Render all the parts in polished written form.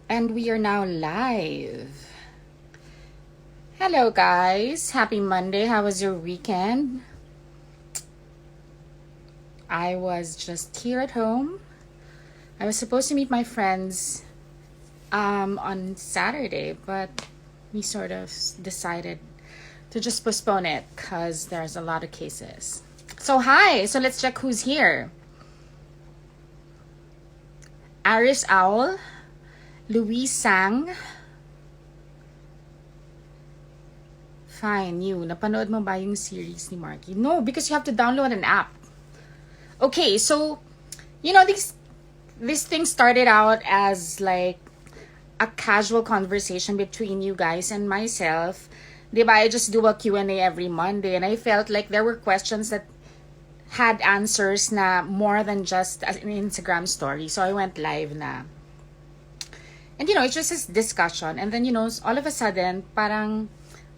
And we are now live. Hello guys, happy Monday. How was your weekend? I was just here at home. I was supposed to meet my friends on Saturday, but we sort of decided to just postpone it because there's a lot of cases. So hi, so let's check who's here. Aris Owl, Louise Sang. Fine, you. Napanood mo ba yung series ni Marky? No, because you have to download an app. Okay, so, this thing started out as like a casual conversation between you guys and myself. Diba, I just do a Q&A every Monday and I felt like there were questions that had answers na more than just an Instagram story. So I went live na. And it's just this discussion. And then, all of a sudden, parang,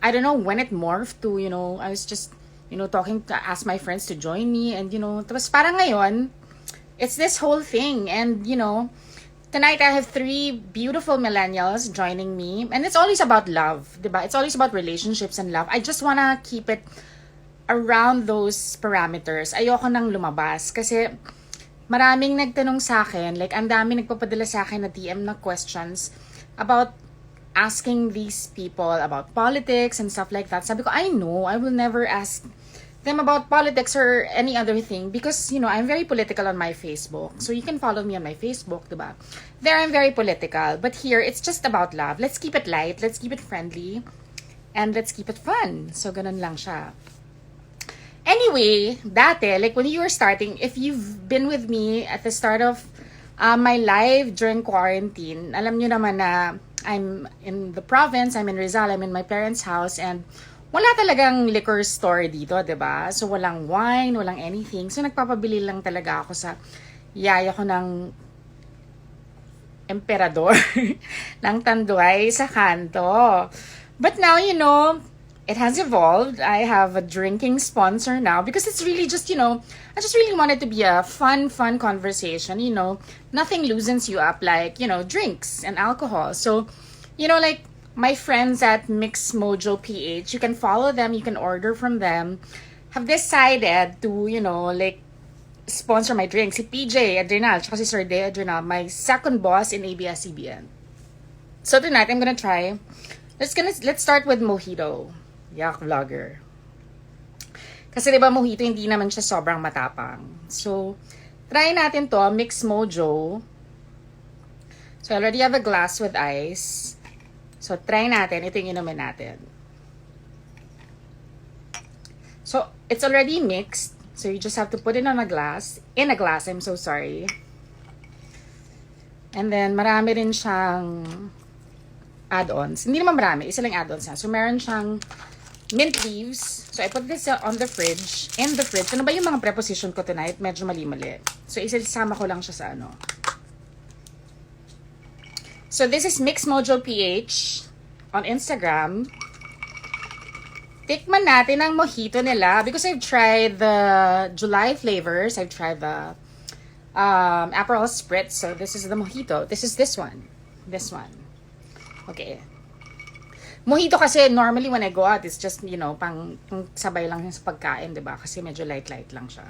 I don't know when it morphed to, I was just, talking to ask my friends to join me. And, tapos parang ngayon, it's this whole thing. And, tonight I have 3 beautiful millennials joining me. And it's always about love, diba? It's always about relationships and love. I just wanna keep it around those parameters. Ayoko nang lumabas. Kasi maraming nagtanong sa akin, like ang dami nagpapadala sa akin na DM na questions about asking these people about politics and stuff like that. Sabi ko, I know, I will never ask them about politics or any other thing because, I'm very political on my Facebook. So you can follow me on my Facebook, diba? There I'm very political. But here, it's just about love. Let's keep it light. Let's keep it friendly. And let's keep it fun. So ganun lang siya. Anyway, dati, like when you were starting, if you've been with me at the start of my live during quarantine, alam nyo naman na I'm in the province, I'm in Rizal, I'm in my parents' house, and wala talagang liquor store dito, diba? So walang wine, walang anything. So nagpapabili lang talaga ako sa yaya ko ng emperador ng Tanduay sa kanto. But now, it has evolved. I have a drinking sponsor now because it's really just, I just really want it to be a fun conversation, nothing loosens you up like, drinks and alcohol. So, like my friends at Mix Mojo PH, you can follow them, you can order from them, have decided to, like sponsor my drinks. Si PJ Adrenal, tsaka si Sir De Adrenal, my second boss in ABS-CBN. So tonight, I'm gonna try, let's start with mojito. Yak vlogger. Kasi diba mojito hindi naman siya sobrang matapang. So, try natin to, Mix Mojo. So, I already have a glass with ice. So, try natin. Ito yung inumin natin. So, it's already mixed. So, you just have to put it on a glass. In a glass, I'm so sorry. And then, marami rin siyang add-ons. Hindi naman marami. Isa lang add-ons na. So, meron siyang mint leaves. So, I put this on the fridge. In the fridge. Ano ba yung mga preposition ko tonight? Medyo mali-mali. So, isasama ko lang siya sa ano. So, this is Mix Mojo PH on Instagram. Tikman natin ang mojito nila because I've tried the July flavors. I've tried the Aperol Spritz. So, this is the mojito. This is this one. This one. Okay. Mojito kasi normally when I go out, it's just, pang sabay lang sa pagkain, diba? Kasi medyo light-light lang siya.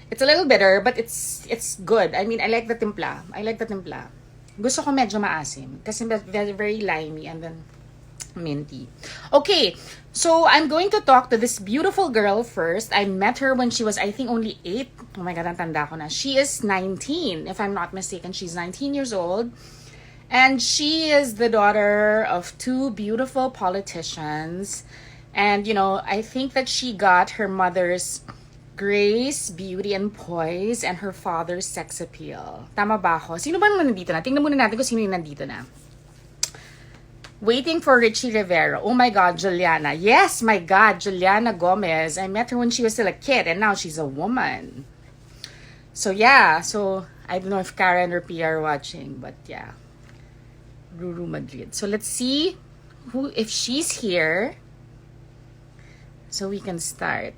It's a little bitter, but it's good. I mean, I like the timpla. Gusto ko medyo maasim kasi very, very limey and then minty. Okay, so I'm going to talk to this beautiful girl first. I met her when she was, I think, only 8. Oh my God, ang tanda ko na. She is 19, if I'm not mistaken. She's 19 years old. And she is the daughter of 2 beautiful politicians. And, I think that she got her mother's grace, beauty, and poise, and her father's sex appeal. Tama ba ako? Sino ba nandito na? Tingnan muna natin kung sino yung nandito na. Waiting for Richie Rivera. Oh my God, Juliana. Yes, my God, Juliana Gomez. I met her when she was still a kid and now she's a woman. So yeah, I don't know if Karen or Pia are watching, but yeah. Ruru Madrid. So let's see if she's here so we can start.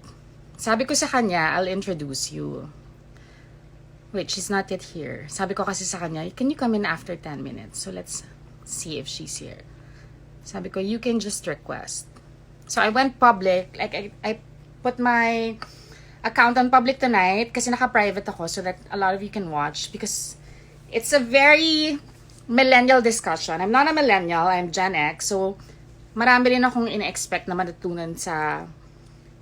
Sabi ko sa kanya, I'll introduce you. Wait, she's not yet here. Sabi ko kasi sa kanya, can you come in after 10 minutes? So let's see if she's here. Sabi ko, you can just request. So I went public. Like, I put my account on public tonight kasi naka-private ako so that a lot of you can watch because it's a very millennial discussion. I'm not a millennial, I'm Gen X. So marami rin akong ina-expect na matutunan sa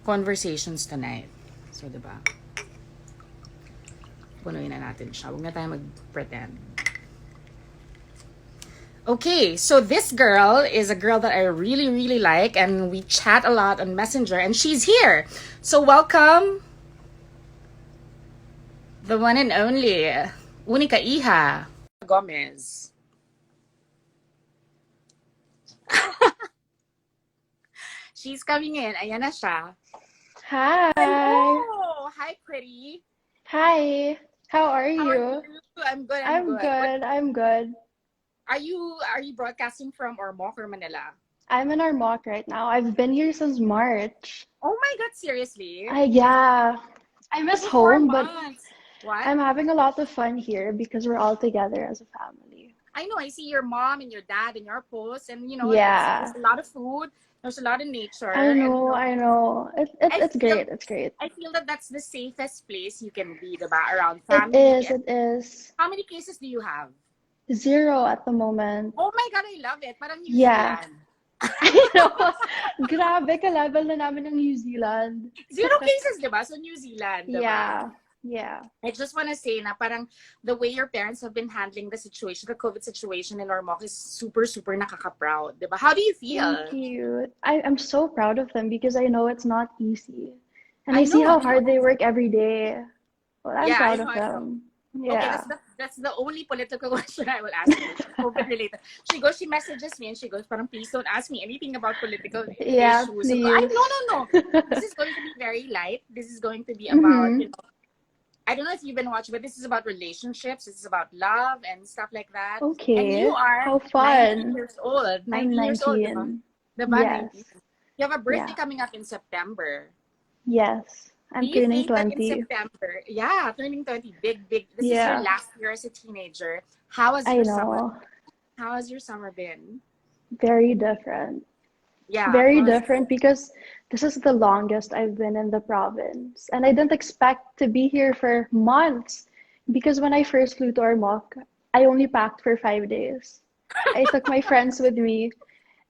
conversations tonight. So, diba? Punuin na natin siya. Huwag na tayo mag-pretend. Okay, so this girl is a girl that I really, really like and we chat a lot on Messenger and she's here. So welcome the one and only Unica Iha Gomez. She's coming in. Ayan na siya. Hi. Hello. Hi, pretty. Hi. How are How are you? you? I'm good. I'm good. I'm good. Are you broadcasting from Ormoc or Manila? I'm in Ormoc right now. I've been here since March. Oh my God, seriously? Yeah. I miss 24 home, but months. What? I'm having a lot of fun here because we're all together as a family. I know. I see your mom and your dad in your posts, and Yeah. there's a lot of food. There's a lot of nature. I And know, I know. It's great. It's great. I feel that that's the safest place you can be, diba? Around It family. is. It is. How many cases do you have? 0 at the moment. Oh my God, I love it. Parang New Yeah. Zealand. I know. Grabe ka level na namin ng New Zealand. 0 cases, diba? So New Zealand, diba? Yeah. Yeah. I just want to say na parang the way your parents have been handling the situation, the COVID situation in Ormoc is super, super nakaka-proud, diba? How do you feel? Thank you. I'm so proud of them because I know it's not easy. And I I see know, how hard they work every day. Well, I'm Yeah, proud I of know. them. Okay, Yeah. that's the only political question I will ask you. COVID related. She messages me and she goes, parang please don't ask me anything about political Yeah, issues. So, I please. no. This is going to be very light. This is going to be about, Mm-hmm. I don't know if you've been watching, but this is about relationships. This is about love and stuff like that. And Okay. you are How 19 fun. years old. I'm 19 years old, diba? 19. Diba? Yes. 19. You have a birthday Yeah. coming up in September. Yes. Do I'm you turning think that in 20. September, yeah, turning 20, big, this is your Yeah. last year as a teenager. How has I your summer, know. how has your summer been? Very different. Yeah, Very for different because this is the longest I've been in the province. And I didn't expect to be here for months because when I first flew to Ormoc, I only packed for 5 days. I took my friends with me,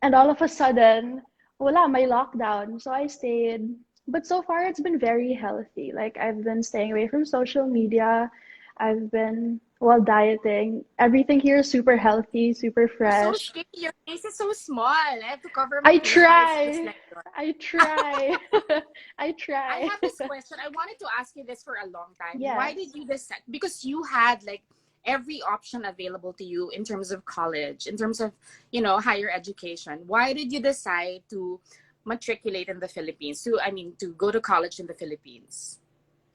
and all of a sudden, wala, may lockdown. So I stayed. But so far, it's been very healthy. Like, I've been staying away from social media. I've been, well, dieting. Everything here is super healthy, super you're so fresh. skinny. Your face is so small. I have to cover my I face my eyes just try. like that. I try. I I try. have this question. I wanted to ask you this for a long time. Why did Yes. you decide? Because you had like every option available to you in terms of college, in terms of, higher education. Why did you decide to matriculate in the Philippines? To go to college in the Philippines?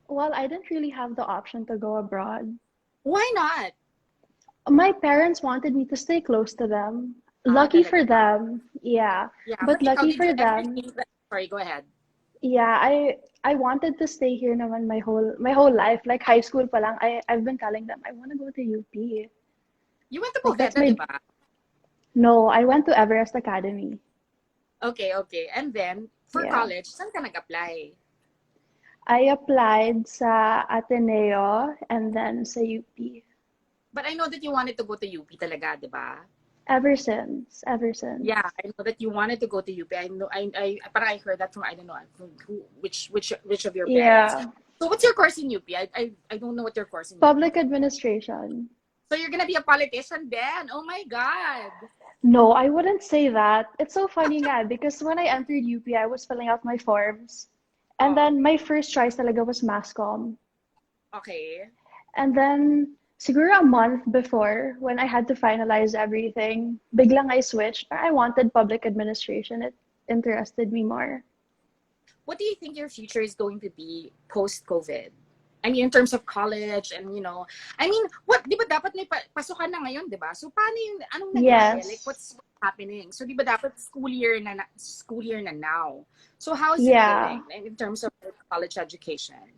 Well, I didn't really have the option to go abroad. Why not? My parents wanted me to stay close to them. Ah, Lucky for talaga. them. Yeah. Yeah, But but ikaw, lucky did you for ever them. think that? Sorry, go ahead. Yeah, I wanted to stay here naman my whole life. Like high school pa lang, I've been telling them I want to go to UP. You went to Like that's Poveda, my di ba? No, I went to Everest Academy. Okay. And then, for Yeah. college, saan ka nag-apply? I applied sa Ateneo and then sa UP. But I know that you wanted to go to UP talaga, di ba? Ever since, ever since. Yeah, I know that you wanted to go to UP. I know, parang I heard that from, I don't know, from which of your parents. Yeah. So what's your course in UP? I don't know what your course in UP Public is. administration. So you're gonna be a politician then? Oh my God. No, I wouldn't say that. It's so funny nga because when I entered UP, I was filling out my forms. And Oh, then my first choice talaga was mass comm. okay. And then siguro a month before, when I had to finalize everything, biglang I switched. I wanted public administration. It interested me more. What do you think your future is going to be post-COVID? I mean, in terms of college and, what, di ba dapat may pasukan na ngayon, di ba? So, paano anong nangyari? Like, Yes. what's happening? So, di ba dapat school year na now? So, how is it Yeah. going in terms of college education?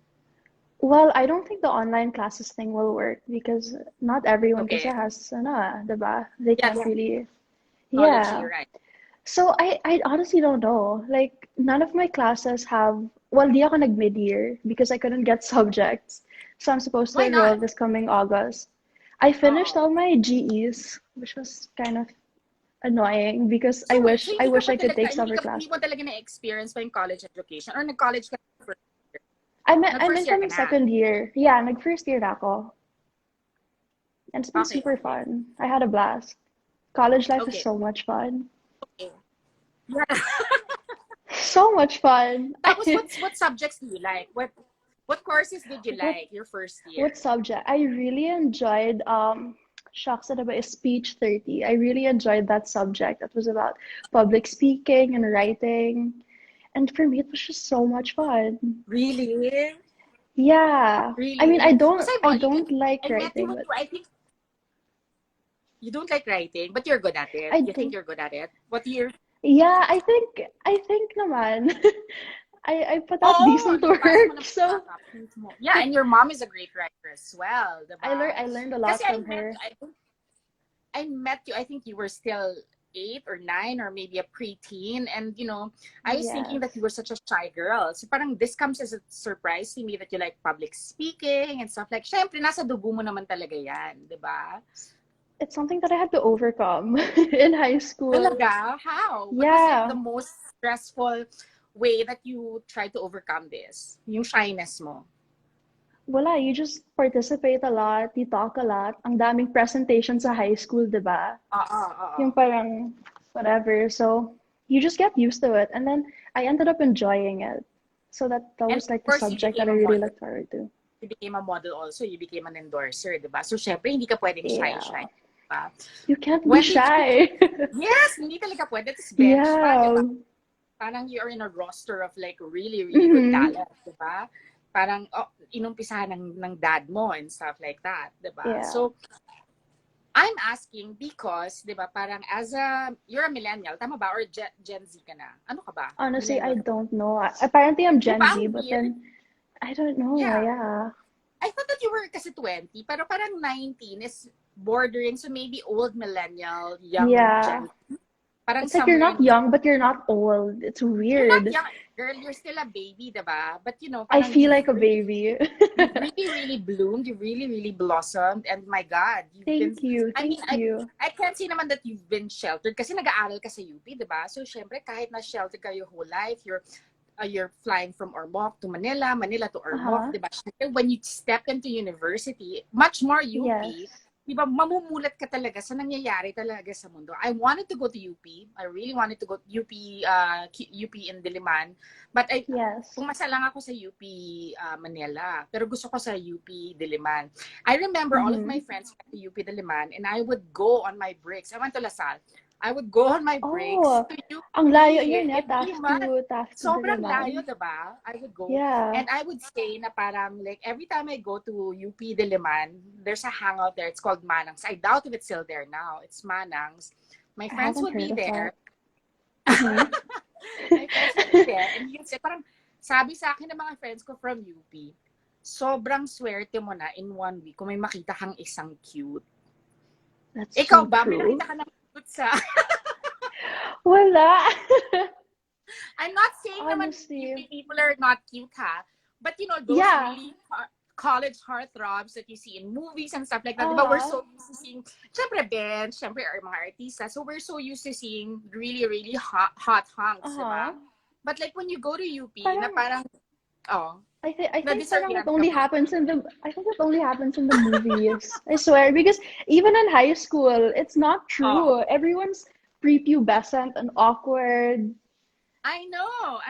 Well, I don't think the online classes thing will work because not everyone kasi Okay. has, ano, diba? They Yeah, can't really, technology, yeah. right? So I honestly don't know. Like none of my classes have, well, di ako nag mid-year because I couldn't get subjects. So I'm supposed to Why enroll not? this coming August. I finished Oo. all my GEs, which was kind of annoying because So wait, so I hindi ka wish pa I could talaga, take summer hindi class. mo talaga na-experience pa yung college education or nag-college ka na first year? I'm Nag-first in year ka from na? second year. Yeah, nag first year na ako. And it's been Okay, super okay. fun. I had a blast. College life is Okay. so much fun. Okay. Yeah. So much fun. Tapos what subjects do you like? What courses did you What like your first what year? subject? I really enjoyed shucks ano ba is speech 30. I really enjoyed that subject. That was about public speaking and writing. And for me it was just so much fun. Really? Yeah. I mean Really? Because I don't like I met you writing, when but I think you don't like writing, but you're good at it. I You think don't you're good at it. What year? yeah, I think naman. I put out Oh, decent nagpasa mo work. ng So backup mo. Yeah, and your mom is a great writer as well, diba? I learned a lot Kasi from her. I met you, I think you were still 8 or 9 or maybe a preteen. And, I was thinking that you Yes. were such a shy girl. So parang this comes as a surprise to me that you like public speaking and stuff. Like, syempre, nasa dugo mo naman talaga yan, di ba? It's something that I had to overcome in high school. Talaga? How? What was like the Yeah. most stressful way that you tried to overcome this? Yung shyness mo? Wala, you just participate a lot, you talk a lot. Ang daming presentation sa high school, 'di ba? Oo, oo. Yung parang whatever. So, you just get used to it. And then I ended up enjoying it. So that And was of like the course, you subject that became I a really model. looked forward to. You became a model also. You became an endorser, di ba? So, syempre, hindi ka pwedeng shy-shy, Yeah. di ba? You can't be When did you... shy. Yes, hindi talaga pwede. Tapos bench pa, di ba? Yeah. Parang you are in a roster of like really, really good Hmm. talent, di ba? Parang inumpisahan ng dad mo and stuff like that, di ba? Yeah. So, I'm asking because, di ba, parang you're a millennial, tama ba? Or Gen Z ka na? Ano ka ba? Honestly, I Millennial ka ba? don't know. Apparently, I'm Di Gen ba? Z, Ang but weird. then I don't know. Yeah. Yeah. I thought that you were kasi 20, pero parang 19 is bordering, so maybe old millennial, young Yeah. Gen. Parang It's like you're somewhere not in young, but you're not old. It's you're not weird. young, girl, you're still a baby, diba? But I parang feel like a baby. you've really, really bloomed, you've really, really blossomed, and my God, you've been, Thank you. I mean, Thank you. I can't say naman that you've been sheltered kasi nag-aaral ka sa UP, diba? So, syempre, kahit na sheltered ka your whole life, you're flying from Ormoc to Manila, Manila to Ormoc, Uh-huh. di ba? Syempre, when you step into university, much more UP, Yes. di ba, mamumulat ka talaga sa nangyayari talaga sa mundo. I wanted to go to UP. I really wanted to go to UP, UP in Diliman. But Yes. pumasa lang ako sa UP Manila. Pero gusto ko sa UP Diliman. I remember all of my Mm-hmm. friends went to UP Diliman and I would go on my breaks. I went to Lasal. I would go on my breaks Oh, to ang UP layo yun in eh. Diliman. Taft to Sobrang layo, Diliman. diba? I would go. Yeah. And I would say na parang, like, every time I go to UP Diliman, there's a hangout there. It's called Manang's. I doubt if it's still there now. It's Manang's. My I friends haven't would heard be of there. that. Mm-hmm. My friends would be there. And yun, parang, sabi sa akin ng mga friends ko from UP, sobrang swerte mo na in 1 week kung may makita kang isang cute. That's Ikaw so ba? May true. nakita ka ng cute sa... Wala. I'm not saying naman Honestly. people are not cute, ha? But those Yeah. really college heartthrobs that you see in movies and stuff like that. Diba? We're Uh-huh. so used to seeing, syempre Ben, syempre our mga artista. So we're so used to seeing really, really hot hunks, Uh-huh. diba? But like when you go to UP, na Parang parang, oh, I think parang it na-disoriented ka only ba? happens in the I think it only happens in the movies. I swear because even in high school, it's not Oh, true. Everyone's prepubescent and awkward. I know.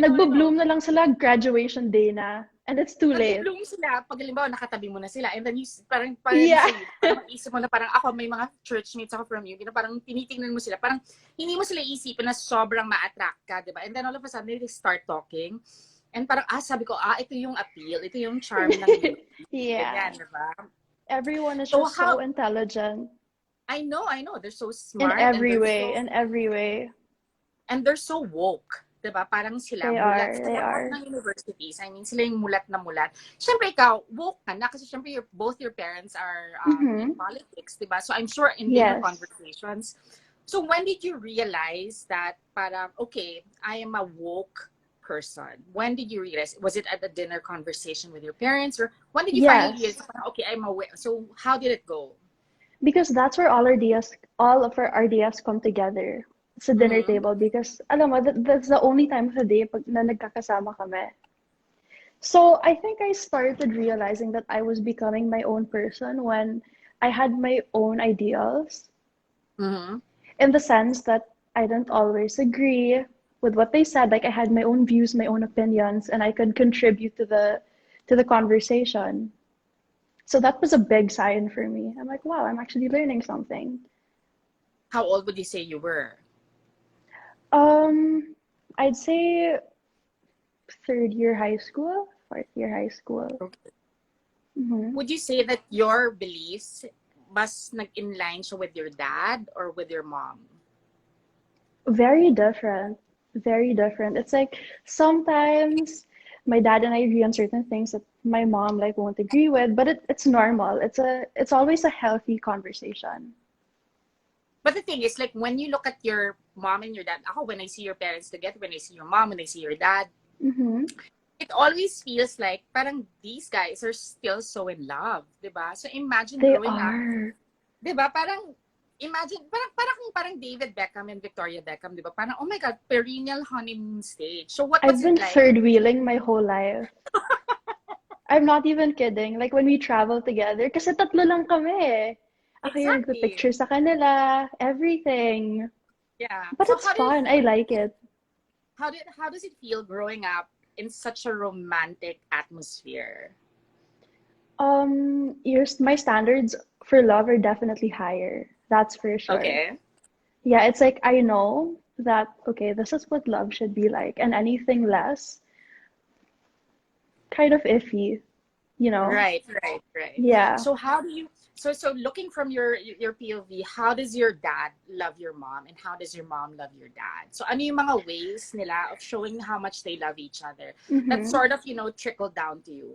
Nagbo-bloom na lang sila graduation day na and it's too late. Nagbo-bloom sila pag halimbawa nakatabi mo na sila and then parang Yeah. sa UP, parang isip mo na parang ako may mga churchmates ako from UP na parang tinitingnan mo sila, parang hindi mo sila isipin na sobrang ma-attract ka, diba? And then all of a sudden they start talking and parang sabi ko, ito yung appeal, ito yung charm ng UP. Yeah. Ganyan, diba? Everyone is So just so how, intelligent I know, they're so smart and in every way. they're so woke. Diba? Parang sila, They mulat are. sa They lahat are. ng universities. I mean, sila yung mulat na mulat. Siyempre, ikaw, woke ka na kasi siyempre, both your parents are in Mm-hmm. politics, diba? So I'm sure in dinner Yes. conversations. So when did you realize that parang, okay, I am a woke person? When did you realize? Was it at a dinner conversation with your parents? Or when did you finally realize, Yes. okay, I'm aware? So how did it go? Because that's where all of our ideas come together sa dinner Mm-hmm. table. Because, alam mo, that's the only time of the day na nagkakasama kami. So I think I started realizing that I was becoming my own person when I had my own ideals, Mm-hmm. in the sense that I didn't always agree with what they said. Like I had my own views, my own opinions, and I could contribute to the conversation. So that was a big sign for me. I'm like, wow, I'm actually learning something. How old would you say you were? Um, I'd say third year high school, fourth year high school. Okay. Hmm. Would you say that your beliefs mas nag-inline siya with your dad or with your mom? Very different. Very different. It's like sometimes my dad and I agree on certain things that my mom like won't agree with, but it's normal. It's always a healthy conversation. But the thing is, like, when you look at your mom and your dad, ako, when I see your parents together, when I see your mom, when I see your dad, Mm-hmm. it always feels like parang these guys are still so in love, di ba? So imagine They growing up, are. di ba? Parang, imagine, parang David Beckham and Victoria Beckham, di ba? Parang, oh my God, perennial honeymoon stage. So what I've was it been like? third wheeling my whole life. I'm not even kidding. Like when we travel together, kasi tatlo lang kami eh. Ako yung Exactly. nagpipicture sa kanila, everything. Yeah. But So it's fun. I like it. how does it feel growing up in such a romantic atmosphere? My standards for love are definitely higher. That's for sure. Okay. Yeah, it's like I know that, okay, this is what love should be like, and anything less, kind of iffy, you know? Right, right, right. Yeah. So how do you so looking from your POV, how does your dad love your mom and how does your mom love your dad? So ano yung mga ways nila of showing how much they love each other that Mm-hmm. sort of, trickle down to you?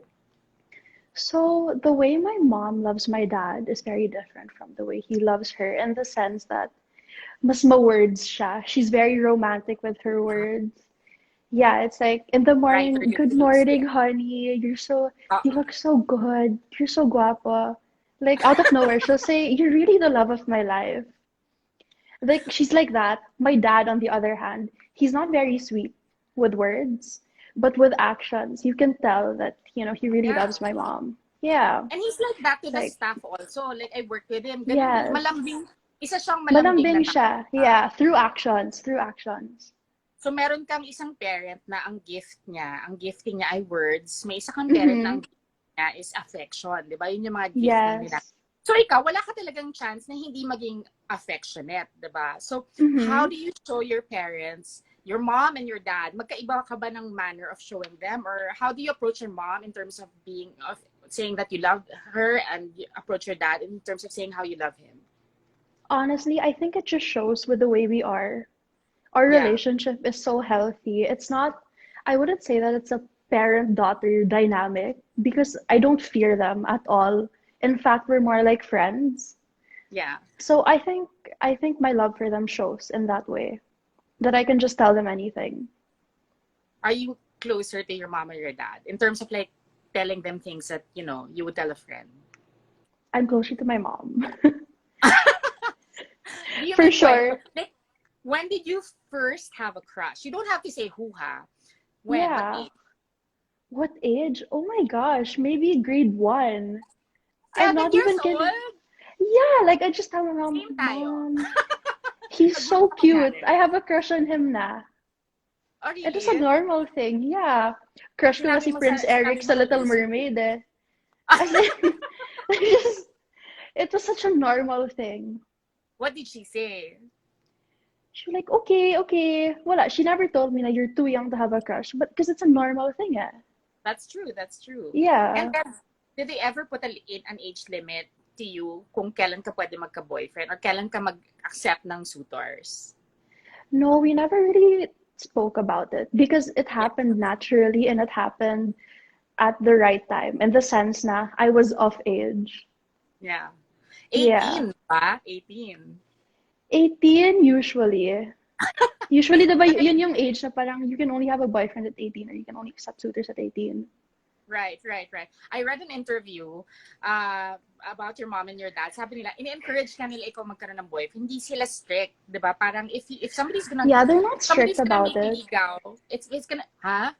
So the way my mom loves my dad is very different from the way he loves her, in the sense that mas ma-words siya. She's very romantic with her words. Yeah, it's like in the Writer morning, good Ulysses. morning, honey. You Uh-uh. look so good. You're so guapa. Like out of nowhere, she'll say, "You're really the love of my life." Like she's like that. My dad, on the other hand, he's not very sweet with words, but with actions, you can tell that, he really Yeah. loves my mom. Yeah. And he's like that to It's the like, staff also. Like I worked with him. Ganun din. yes. Malambing. Isa siyang malambing na Malambing tao. siya. Yeah, through actions, through actions. So meron kang isang parent na ang gifting niya ay words. May isa kang parent na Mm-hmm. ang gift niya is affection. Di ba? Yun yung mga gifting nila. Yes. So ikaw, wala ka talagang chance na hindi maging affectionate, di ba? So how Mm-hmm. do you show your parents, your mom and your dad, magkaiba ka ba ng manner of showing them? Or how do you approach your mom in terms of saying that you love her and you approach your dad in terms of saying how you love him? Honestly, I think it just shows with the way we are. Our Yeah. relationship is so healthy. It's not, I wouldn't say that it's a parent-daughter dynamic because I don't fear them at all. In fact, we're more like friends. Yeah. So I think my love for them shows in that way, that I can just tell them anything. Are you closer to your mom or your dad in terms of like telling them things that you would tell a friend? I'm closer to my mom. Do you For may kwento? sure. Like, when did you first have a crush? You don't have to say who ha. When? What Yeah. age? What age? Oh my gosh, maybe grade one. I'm Seven not years even old? kidding. Yeah, like I just tell my mom, Same tayo. Mom, he's Nag-group so ako cute. natin. I have a crush on him na. Oh, It is a really? normal thing. Yeah. Crush ko nga Sinabi si mo Prince Eric sinabi mo sa kay Little Lucy. Mermaid eh. As in, just, it was such a normal thing. What did she say? She was like, okay, okay. Wala, she never told me that you're too young to have a crush, but because it's a normal thing eh. That's true. That's true. And Yeah. then, did they ever put an age limit to you kung kailan ka pwede magka-boyfriend or kailan ka mag-accept ng suitors? No, we never really spoke about it because it Yeah. happened naturally and it happened at the right time in the sense na I was of age. Yeah. Yeah. 18 ba? 18. 18 usually. Usually, diba, yun yung age na parang you can only have a boyfriend at 18 or you can only accept suitors at 18. Right, right, right. I read an interview about your mom and your dad. Sabi nila, ini-encourage ka nila ikaw magkaroon ng boyfriend. Hindi sila strict, 'di ba? Parang if Yeah, they're not strict somebody's gonna about make you it. ligaw, it's gonna, ha?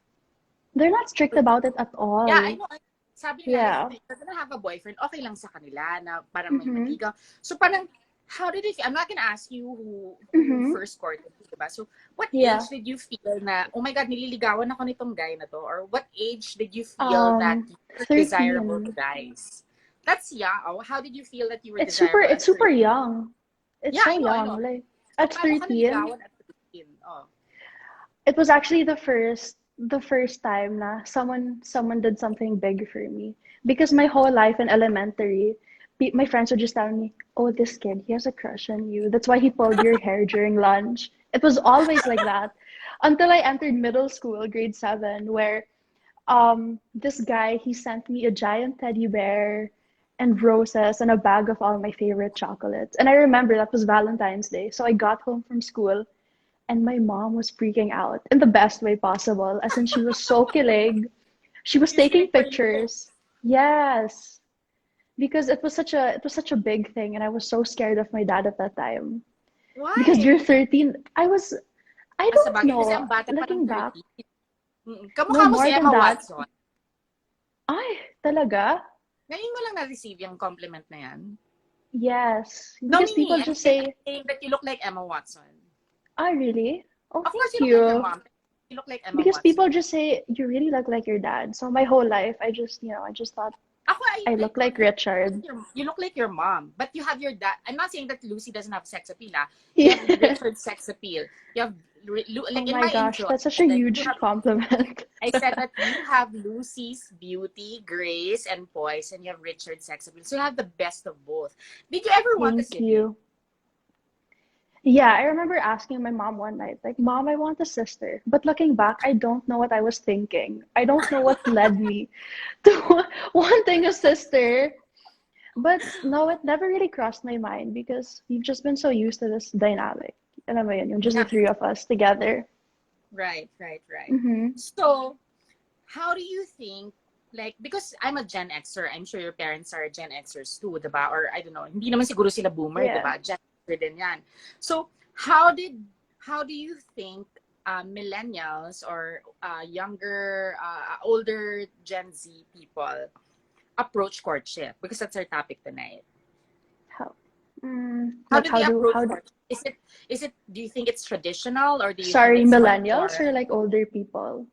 They're not strict about it at Yeah, I all. know. Sabi nila, like, Yeah. if they're gonna have a boyfriend, okay lang sa kanila na parang may Mm-hmm. maligaw. So parang, how did it feel? I'm not gonna ask you who Mm-hmm. first courted you, diba? So, what Yeah. age did you feel na, oh my God, nililigawan ako nitong guy na to? Or what age did you feel that Um, you were desirable to 13. guys? That's young. Oh, how did you feel that you were It's super desirable it's at super 13? young. It's Yeah, so I know. young. Like So, at paano ka 13, naligawan at 13? Oh, it was actually the first time na someone did something big for me because my whole life in elementary my friends would just tell me, oh, this kid, he has a crush on you, that's why he pulled your hair during lunch. It was always like that until I entered middle school, grade 7, where this guy, he sent me a giant teddy bear and roses and a bag of all my favorite chocolates. And I remember that was Valentine's Day, so I got home from school and my mom was freaking out in the best way possible, as in she was so kilig. She was he's taking great for you. pictures. Yes, because it was such a big thing, and I was so scared of my dad at that time. Because you're Why? 13, I Sa don't bagay, kasi know. ang bata pa ng Looking back, 13. no Kamukha mo si more than Emma that. Watson. Ay, talaga? Ngayon mo lang na-receive yung compliment na yan. Yes, No, because people Mimi, I'm just say, saying that you look like Emma Watson. really? Oh, Of course, thank you look like your you. mom. You look like Emma Because people Watson. just say you really look like your dad. So my whole life, I just thought Ako, I I look told like you, Richard. you look like your mom. But you have your dad. I'm not saying that Lucy doesn't have sex appeal. Ah. You have Yeah. Richard's sex appeal. You have, Oh like in my my gosh, intro, that's such I a said that you huge have, compliment. I said that you have Lucy's beauty, grace, and poise, and you have Richard's sex appeal. So you have the best of both. Did you ever want a Thank sibling? you. Yeah, I remember asking my mom one night, like, Mom, I want a sister. But looking back, I don't know what I was thinking. I don't know what led me to wanting a sister. But no, it never really crossed my mind because we've just been so used to this dynamic. Alam mo yun, yung just the Yeah, three of us together. right, right, right. Mm-hmm. So, how do you think, like, because I'm a Gen Xer, I'm sure your parents are Gen Xers too, diba? Or I don't know, hindi naman siguro sila boomer, Yeah. diba? Gen Xer din yan. So, how do you think millennials or older Gen Z people approach courtship? Because that's our topic tonight. How? How Like do they approach how do, courtship? Do you think it's traditional or do you think sorry, it's much millennials more? or like older people?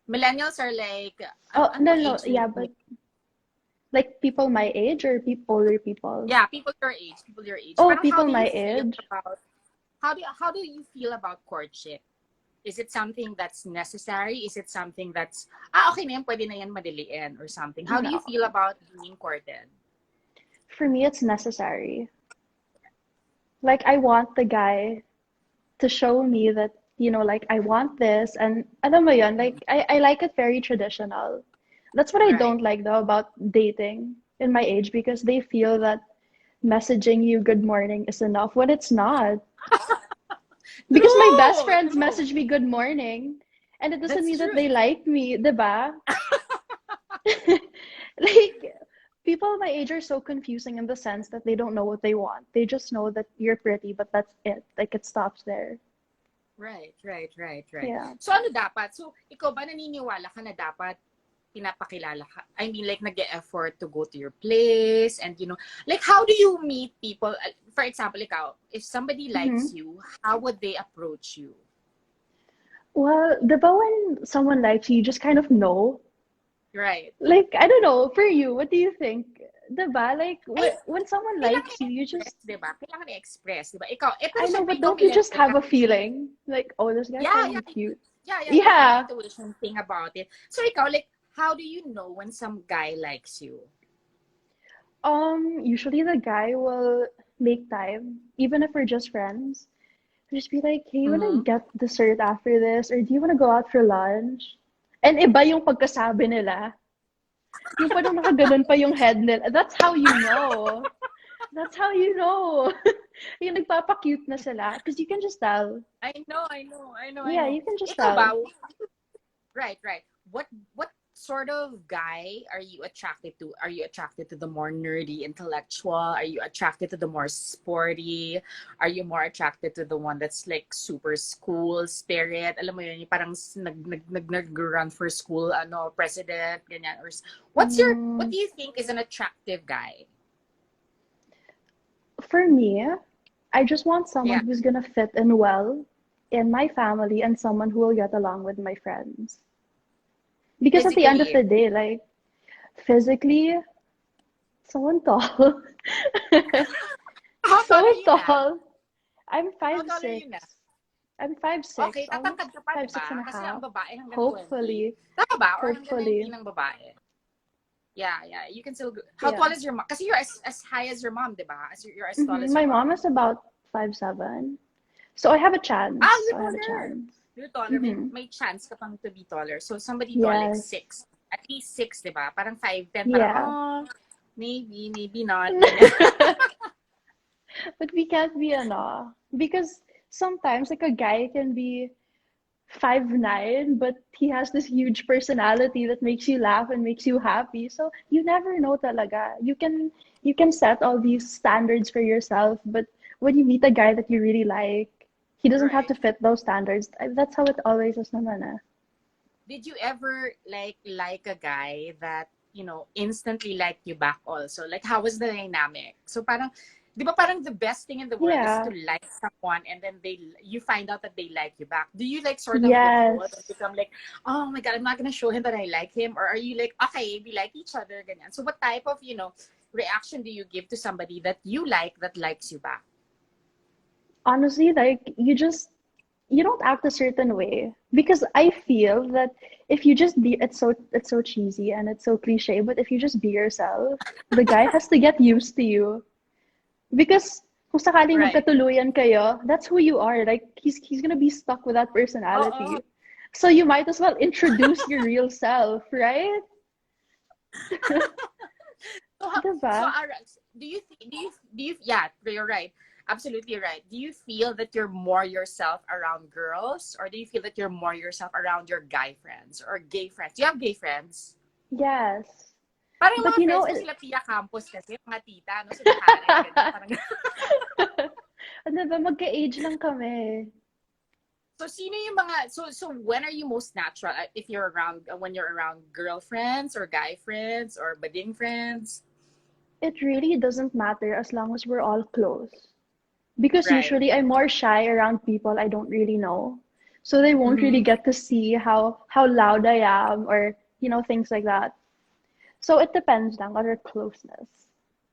Millennials are like, Oh, ano no, bang no, age yeah, but like people my age or older people? yeah, people your age, people your age. Oh, Parang how people do you my feel age. about how do you feel about courtship? Is it something that's necessary? Is it something that's okay na yan, pwede na yan madiliin or something? How do you No. feel about being courted? For me, it's necessary. Like, I want the guy to show me that, like, I want this. And alam mo yun, like, I like it very traditional. That's what I Right. don't like, though, about dating in my age because they feel that messaging you good morning is enough when it's not. Because my best True, friends true. message me good morning, and it doesn't That's mean that true. they like me, diba? Like, people my age are so confusing in the sense that they don't know what they want. They just know that you're pretty, but that's it. Like, it stops there. Right, right, right, right. Yeah. So ano dapat? So ikaw ba naniniwala ka na dapat pinapakilala ka? I mean, like nag-e-effort to go to your place and like how do you meet people? For example, ikaw, if somebody likes Hmm. you, how would they approach you? Well, diba when someone likes you, you just kind of know? Right. Like, I don't know, for you, what do you think? Diba? Like, Ay, when someone kailangan likes you, you i-express, just, di ba? Kailangan i-express, di ba? Ikaw, pero I know, syempre but ikaw don't you just millennial have ka. a feeling? Like, oh, this guy's Yeah, kind yeah, of cute. you have an Yeah. intuition thing about it. So ikaw, like, how do you know when some guy likes you? Usually the guy will make time, even if we're just friends. Just be like, hey, you wanna Mm-hmm. get dessert after this? Or do you wanna go out for lunch? And iba yung pagkasabi nila. Yung parang nakaganon pa yung head nila. That's how you know. That's how you know. Yung nagpapa-cute na sila. Because you can just tell. I Yeah, know. you can just Ikaw tell. ba? Right, right. What sort of guy are you attracted to? Are you attracted to the more nerdy intellectual? Are you attracted to the more sporty? Are you more attracted to the one that's like super school spirit? Alam mo yun, yung parang nag-run for school ano, president, ganyan. What Mm, do you think is an attractive guy? for me, I just want someone Yeah, who's gonna fit in well in my family and someone who will get along with my friends. Because at the end of physically. the day, like physically, someone tall. How tall are So you now? tall. I'm How five tall are you six. now? I'm five Okay, six, almost tatangkad ka pa, di 5'6" and ba? a Kasi ang half. babae hanggang 20. Hopefully. Tama ba? Or hanggang 19 Hopefully. ang babae? Yeah, yeah. You can still. How tall Yeah. is your mom? Kasi you're as high as your mom, di ba? You're as tall as your My mom mom. is about 5'7". So I have a Ah, chance. you're I have a taller. chance. You're taller. Mm-hmm. May chance ka pang to be taller. So somebody tall, like Yes. 6. At least 6, di ba? Parang 5'10". Parang, Yeah. maybe, maybe not. Ganyan. But we can't be an awe. Because sometimes like a guy can be 5'9", but he has this huge personality that makes you laugh and makes you happy. So you never know talaga. You can set all these standards for yourself, but when you meet a guy that you really like, he doesn't have Right. to fit those standards. That's how it always is naman eh. Did you ever like a guy that instantly liked you back also? Like how was the dynamic? So parang, di ba parang the best thing in the world is to Yeah. like someone and then you find out that they like you back. Do you like sort of withhold and Yes. become like, oh my god, I'm not gonna show him that I like him, or are you like, okay, we like each other, ganyan. So what type of reaction do you give to somebody that you like that likes you back? Honestly, like you don't act a certain way because I feel that if you just be it's so cheesy and it's so cliche, but if you just be yourself, the guy has to get used to you because kung sakaling Right. magkatuluyan kayo, that's who you are. Like he's gonna be stuck with that Oh, personality. So you might as well introduce your real self, right? So, Diba? do you yeah, you're right. Absolutely right. Do you feel that you're more yourself around girls, or do you feel that you're more yourself around your guy friends or gay friends? Do you have gay friends? Yes. Parang yung But mga you know, friends ko sila Pia Campos kasi, mga tita, no? Sila Karen, ganyan. Parang, ano ba, magka-age lang kami. so, sino yung mga, so when are you most natural? If you're around, when you're around girlfriends or guy friends or bading friends? It really doesn't matter as long as we're all close. Because Right. usually I'm more shy around people I don't really know. So they won't really Mm-hmm. get to see how loud I am or things like that. So it depends lang on our closeness.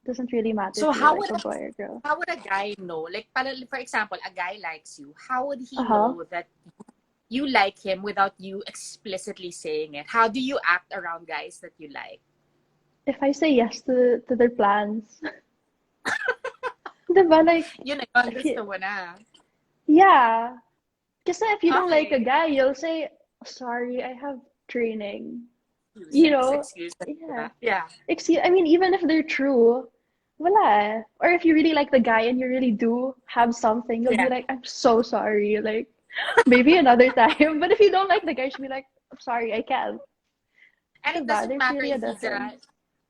Doesn't really matter So if you're how like would a boy or girl. how would a guy know? Like, for example, a guy likes you. How would he Uh-huh. know that you like him without you explicitly saying it? How do you act around guys that you like? If I say yes to their plans. Diba? Like, Yun na yun, if gusto you, mo na. yeah. Kasi if you don't like a Okay. guy, you'll say, sorry, I have training. You Excuses, know? excuses. Yeah. Diba? Yeah. Excuse, I mean, even if they're true, wala eh. Or if you really like the guy and you really do have something, you'll be Yeah. like, I'm so sorry. Like, maybe another time. But if you don't like the guy, you should be like, I'm sorry, I can't. And it Diba? doesn't There's matter really a if he's difference.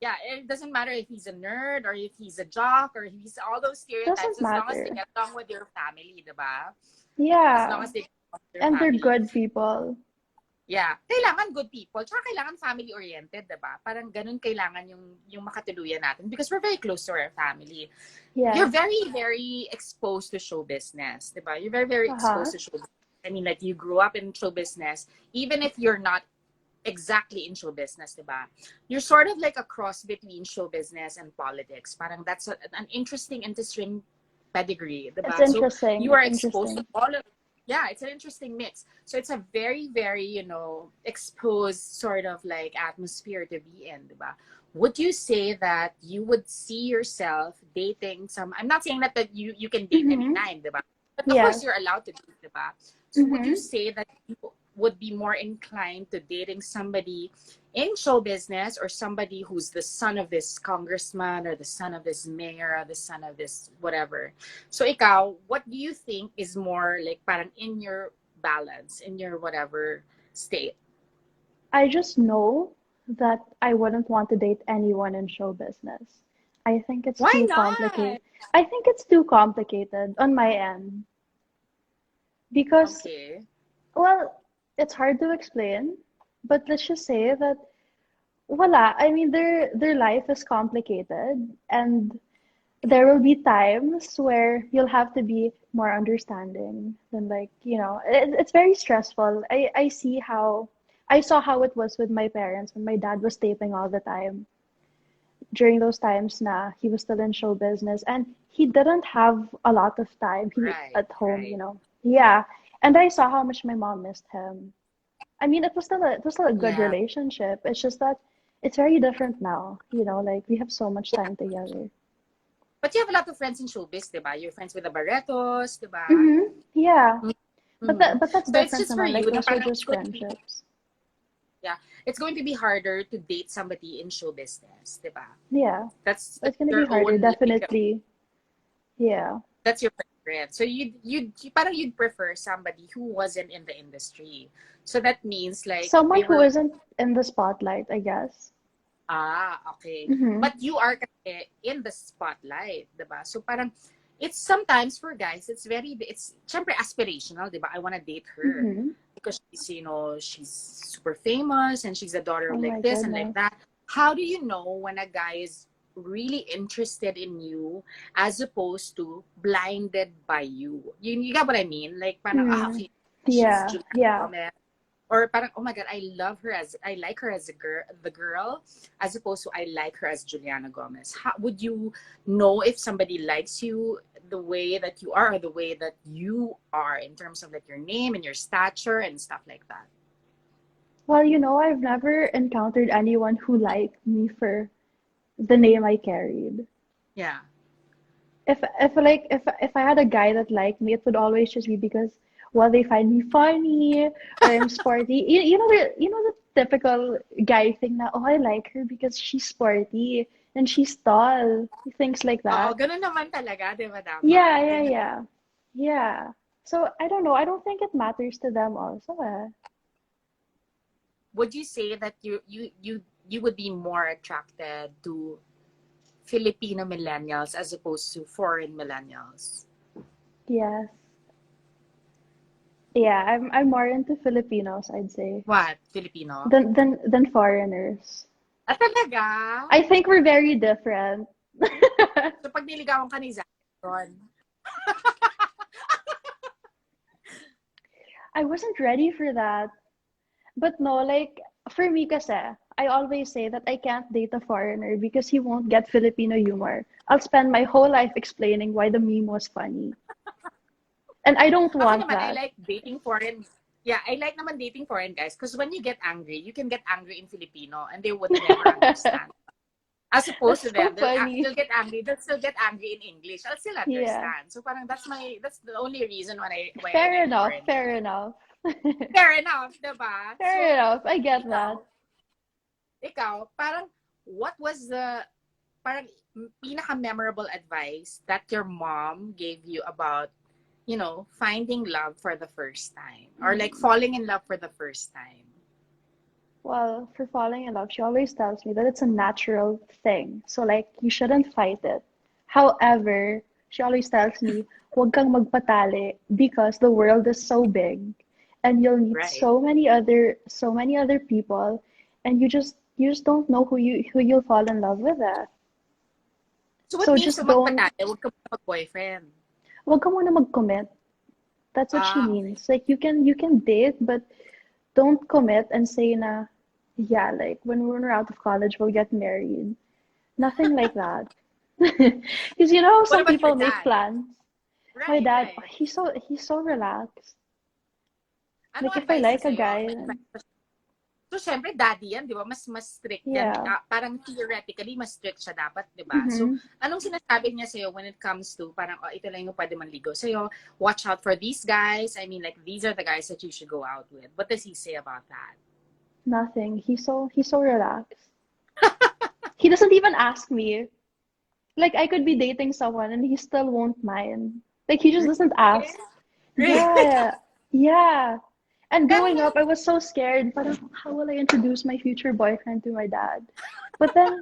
it doesn't matter if he's a nerd or if he's a jock or if he's all those stereotypes Doesn't as long as they matter. get along with your family, diba? As long Yeah. as they get along with your And they're family. good people. Yeah. Kailangan good people. Tsaka kailangan family-oriented, diba? Parang ganun kailangan yung makatuluyan natin because we're very close to our family. You're Yes. very, very exposed to show business, diba? You're very, very Uh-huh. exposed to show business. I mean, like, you grew up in show business, even if you're not exactly in show business, diba? You're sort of like a cross between show business and politics. Parang that's an interesting pedigree, It's diba? So interesting. you It's are exposed to interesting. all of yeah, it's an interesting mix. So it's a very, very, exposed sort of like atmosphere to be in, diba? Would you say that you would see yourself dating some? I'm not saying that you can date Mm-hmm. anytime, diba? But of course, Yes. you're allowed to date, diba? So would you Mm-hmm. say that you would be more inclined to dating somebody in show business or somebody who's the son of this congressman or the son of this mayor or the son of this whatever? So ikaw, what do you think is more like parang in your balance, in your whatever state? I just know that I wouldn't want to date anyone in show business. I think it's Why too not? complicated. I think it's too complicated on my end because, Okay. well, it's hard to explain, but let's just say that voila, I mean their life is complicated and there will be times where you'll have to be more understanding than like, it's very stressful. I saw how it was with my parents when my dad was taping all the time. During those times na he was still in show business and he didn't have a lot of time Right, at home, right. Yeah. And I saw how much my mom missed him. I mean, it was still a good Yeah. relationship. It's just that it's very different now, like we have so much time together. But you have a lot of friends in showbiz, diba? You're friends with the Barretos, diba? Mm-hmm. Yeah. But Mm-hmm. that's So it's different just for naman. you Like na those were parang just friendships. yeah, it's going to be harder to date somebody in show business, diba? Yeah. That's It's gonna be your harder, own like definitely. Yeah. that's your preference. So parang you'd prefer somebody who wasn't in the industry. So that means like Someone they who were isn't in the spotlight, I guess. okay. Mm-hmm. But you are kasi in the spotlight, diba? So parang it's sometimes for guys, it's syempre aspirational, diba? I want to date her Mm-hmm. because she's super famous and she's a daughter Oh of like my this and like goodness. that. How do you know when a guy is really interested in you as opposed to blinded by you? You got what I mean? Like parang Mm. okay, she's Yeah. Juliana Yeah. Gomez or parang oh my god I like her as a girl as opposed to I like her as Juliana Gomez. How would you know if somebody likes you the way that you are or the way that you are in terms of like your name and your stature and stuff like that? Well, I've never encountered anyone who liked me for the name I carried. Yeah. If I had a guy that liked me, it would always just be because well they find me funny or I'm sporty. The typical guy thing na oh I like her because she's sporty and she's tall. Things like Oo, that. ganun naman talaga, di ba Yeah, dapat? yeah, Ganun. yeah. Yeah. So I don't know. I don't think it matters to them also. Would you say that you would be more attracted to Filipino millennials as opposed to foreign millennials? Yes. Yeah, I'm more into Filipinos, I'd say, What? Filipino? than foreigners. Ah, talaga? I think we're very different. So pag niligawan ka ni Zaron, I wasn't ready for that. But no, like for me kasi, I always say that I can't date a foreigner because he won't get Filipino humor. I'll spend my whole life explaining why the meme was funny. And I don't ako want naman, I that. like dating foreign. Yeah, I like naman dating foreign guys because when you get angry, you can get angry in Filipino and they would never understand. As opposed That's to so them, they'll funny. get angry. They'll still get angry in English. I'll still Yeah. understand. So parang that's the only reason why I Fair like enough, foreign fair guys. enough. Fair enough, diba? Fair So enough. I get that. ikaw, ikaw, parang what was the parang pinaka-memorable advice that your mom gave you about, finding love for the first time or like Mm. falling in love for the first time? Well, for falling in love, she always tells me that it's a natural thing. So, like, you shouldn't fight it. However, she always tells me, huwag kang magpatali because the world is so big and you'll meet Right. so many other people and you just don't know who you'll fall in love with. So what So means to just don't, magpatay? Huwag ka mag-boyfriend. huwag ka muna mag-commit. That's what she Okay. means. Like you can date, but don't commit and say na, yeah, like when we're out of college, we'll get married. Nothing like that. Because What some about your people make dad? plans. My Right, dad, right. he's so relaxed. Ano Like if I advice niya like a sa'yo? guy, May advice pa siya? So, syempre, daddy yan, di ba? Mas strict yan. Yeah. Parang theoretically, mas strict siya dapat, di ba? So, Mm-hmm. anong sinasabi niya sa'yo when it comes to parang, oh, ito lang yung pwede manligo sa'yo. Watch out for these guys. I mean, like, these are the guys that you should go out with. What does he say about that? Nothing. He's so relaxed. He doesn't even ask me. Like I could be dating someone and he still won't mind. Like he just doesn't Really? ask. Really? Yeah. Yeah. And growing Ganon. up, I was so scared. Parang, how will I introduce my future boyfriend to my dad? But then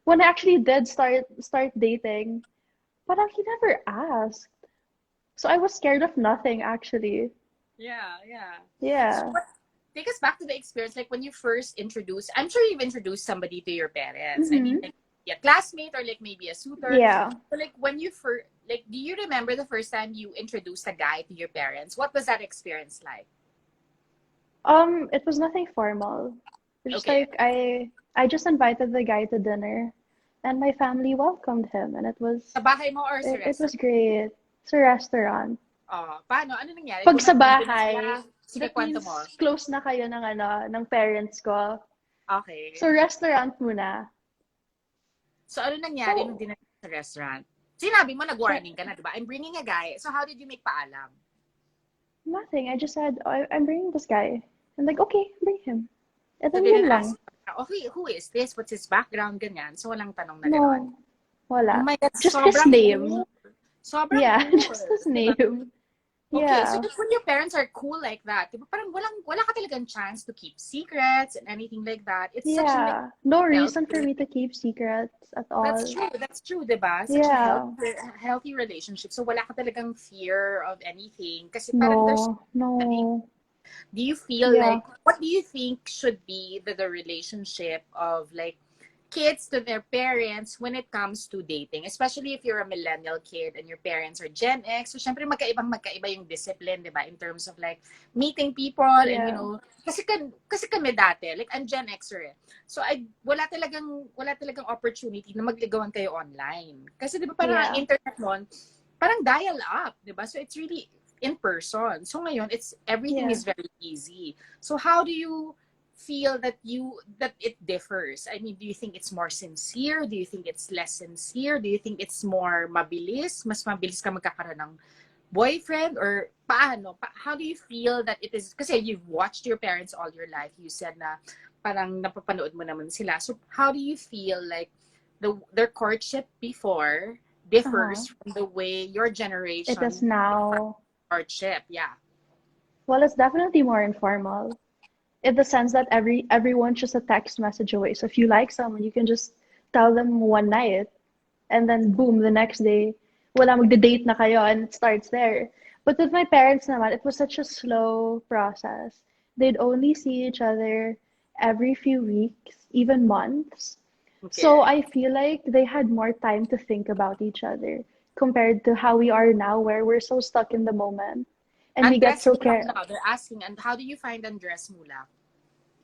when I actually did start dating, parang he never asked. So I was scared of nothing actually. Yeah, yeah. So, Yeah. take us back to the experience, like when you first introduced, I'm sure you've introduced somebody to your parents. I mean, Mm-hmm. like a classmate or like maybe a suitor. Yeah. So like when you first, like, do you remember the first time you introduced a guy to your parents? What was that experience like? It was nothing formal. Just Okay. like I just invited the guy to dinner and my family welcomed him and it was Sa bahay mo or sa it was restaurant? great. It's a restaurant. Oh, paano? Ano nangyari? Pag sa Nandun na sila? bahay, Sige, that kwento mo. means close na kayo ng ng parents ko. So Okay. restaurant muna. So, ano nangyari nung So dinala sa restaurant? Sinabi mo, siya, nag-warning ka na, di ba? I'm bringing a guy. So, how did you make paalam? nothing. I just said, oh, I'm bringing this guy. I'm like, okay, bring him. And So, then they yun didn't ask lang. you, okay, who is this? What's his background? Ganyan. So, walang tanong na gano'n. No, Oh wala. my God, Just his sobrang name. cool. Sobrang Yeah, cool. just his Diba? name. Okay, so Yeah. when your parents are cool like that, diba, parang wala ka talagang chance to keep secrets and anything like that. It's such a Yeah. No reason for healthy, me to keep secrets at that's all. true, diba? Such a Yeah. healthy relationship. So wala ka talagang fear of anything. Kasi parang there's, No, no. do you feel Yeah. like, what do you think should be the relationship of like kids to their parents when it comes to dating, especially if you're a millennial kid and your parents are Gen X? So syempre magkaiba yung discipline, 'di ba? In terms of like meeting people and Yeah. kasi kami dati, like I'm Gen Xer. So wala talagang opportunity na magligawan kayo online. Kasi 'di ba parang ang Yeah. internet noon, parang dial up, 'di ba? So it's really in person. So ngayon it's everything Yeah. is very easy. So how do you feel that it differs? I mean, do you think it's more sincere? Do you think it's less sincere? Do you think it's more mabilis? Mas mabilis ka magkakaroon ng boyfriend? Or paano? How do you feel that it is? Kasi you've watched your parents all your life. You said na parang napapanood mo naman sila. So how do you feel like their courtship before Uh-huh. differs from the way your It is generation defines now. courtship? Yeah. Well, it's definitely more informal in the sense that everyone's just a text message away. So if you like someone, you can just tell them one night, and then boom, the next day, wala magde-date na kayo, and it starts there. But with my parents naman, it was such a slow process. They'd only see each other every few weeks, even months. So Okay. I feel like they had more time to think about each other compared to how we are now, where we're so stuck in the moment and we get Andres so Mulak care. daw. They're asking, and how do you find Andres Mulak?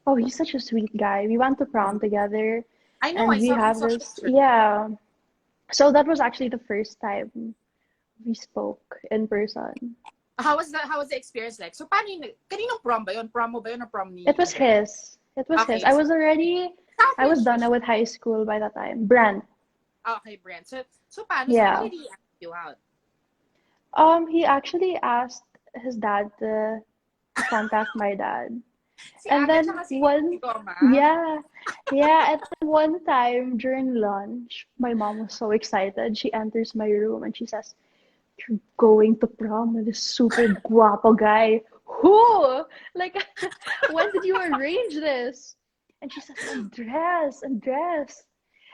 Oh, he's such a sweet guy. We went to prom together I know, and we I have saw this, pictures. yeah. So that was actually the first time we spoke in person. How was the experience like? So, paano yung, kaninong prom ba yun? Prom mo ba yun o prom ni It was Andres? his. It was his. Okay, so, I was Southridge done siya. with high school by that time. Brand. Okay, Brent. So paano? So, how Yeah. did he ask you out? He actually asked his dad to contact my dad. Si And Aga then tsaka si one, Toma? yeah, yeah. And then one time during lunch, my mom was so excited. She enters my room and she says, "You're going to prom with this super guapo guy. Who? Like, when did you arrange this?" And she says, "Andres, Andres."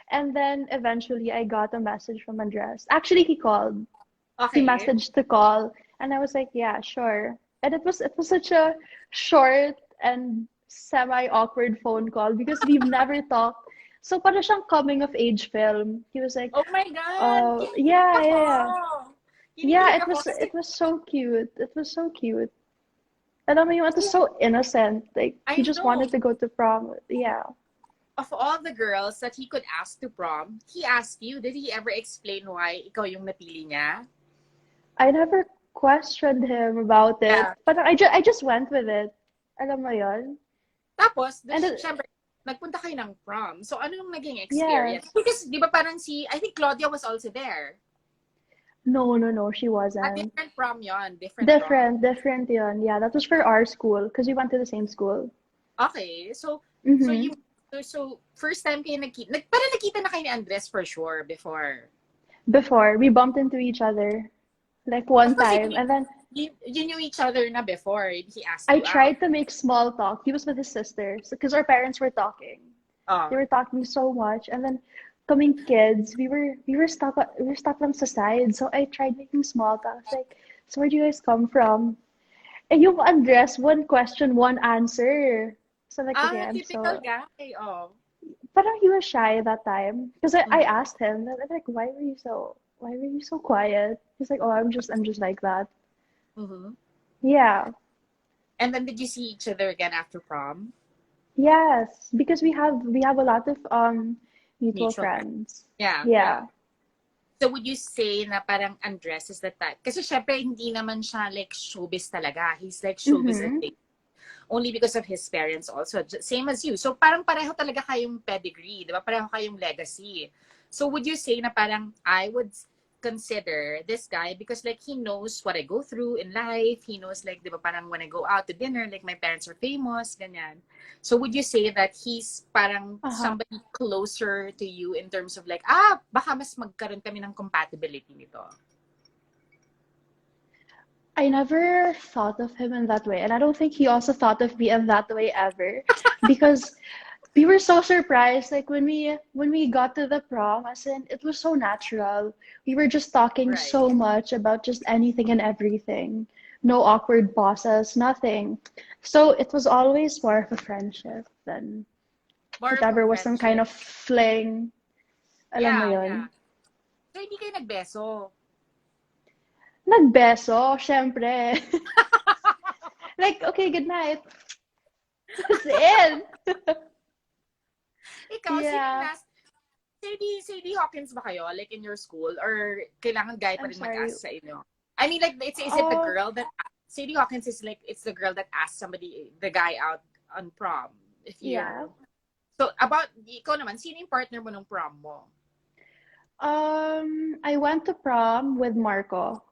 And then eventually I got a message from Andres. Actually, he called. He Okay. messaged to call, and I was like, "Yeah, sure." And it was such a short and semi awkward phone call because we've never talked. So para siyang coming of age film. He was like, Oh my God! "Oh, Kinikilig yeah, ako! yeah, yeah." Yeah, Kinikilig ako kasi, it was so cute. It was so cute. Alam mo yung, it was so innocent. Like he I just know, wanted to go to prom. Yeah. of all the girls that he could ask to prom, he asked you. Did he ever explain why ikaw yung napili niya? I never questioned him about it. Yeah. But I just went with it. Alam mo yon? Tapos, And syempre, nagpunta kayo ng prom. So, ano yung naging experience? yes. Because, di ba parang I think Claudia was also there. No, no, no, she A wasn't. different prom yon, different prom. Different yun. Yeah, that was for our school because we went to the same school. Okay, so Mm-hmm. first time kayo parang nakita na kayo ni Andres for sure before. Before, we bumped into each other like Of one course, time, and then you knew each other na before. He asked I you out. tried to make small talk. He was with his sisters because our parents were talking. They Oh. were talking so much, and then coming kids, we were stuck on the side. So I tried making small talk. I was like, so where do you guys come from? And you address one question, one answer. So like, okay, I'm Typical so. guy. Oh. But he was shy at that time because I Mm-hmm. asked him, I'm like, why were you so quiet? He's like, oh, I'm just like that. Mm-hmm. Yeah. And then did you see each other again after prom? Yes, because we have a lot of mutual Mutual friend. friends. Yeah, yeah. Yeah. So would you say na parang Andres is the type? Kasi syempre hindi naman siya like showbiz talaga. He's like showbiz Mm-hmm. addict. Only because of his parents also. Same as you. So parang pareho talaga kayong pedigree. Di ba? Pareho kayong legacy. So would you say na parang I would consider this guy because like he knows what I go through in life. He knows like, di ba, parang when I go out to dinner, like my parents are famous, ganyan. So would you say that he's parang Uh-huh. somebody closer to you in terms of like, baka mas magkaroon kami ng compatibility nito? I never thought of him in that way, and I don't think he also thought of me in that way ever, because we were so surprised. Like when we got to the prom, as in it was so natural. We were just talking Right. so much about just anything and everything. No awkward pauses, nothing. So it was always more of a friendship than More if of a ever was some kind friendship. of fling. Alam mo Yeah, yeah. yun? So hindi kayo nagbeso. Nagbeso, syempre. Like, okay, good night. That's it. Ikaw, sino yung Yeah. last? Sadie Hawkins ba kayo? Like in your school? Or kailangan guy pa I'm rin sorry. mag-ask sa inyo? I mean, like, is it the Oh, girl that... Sadie Hawkins is like, it's the girl that asked somebody, the guy out on prom. If yeah. you're... So, ikaw naman, sino yung partner mo nung prom mo? I went to prom with Marco.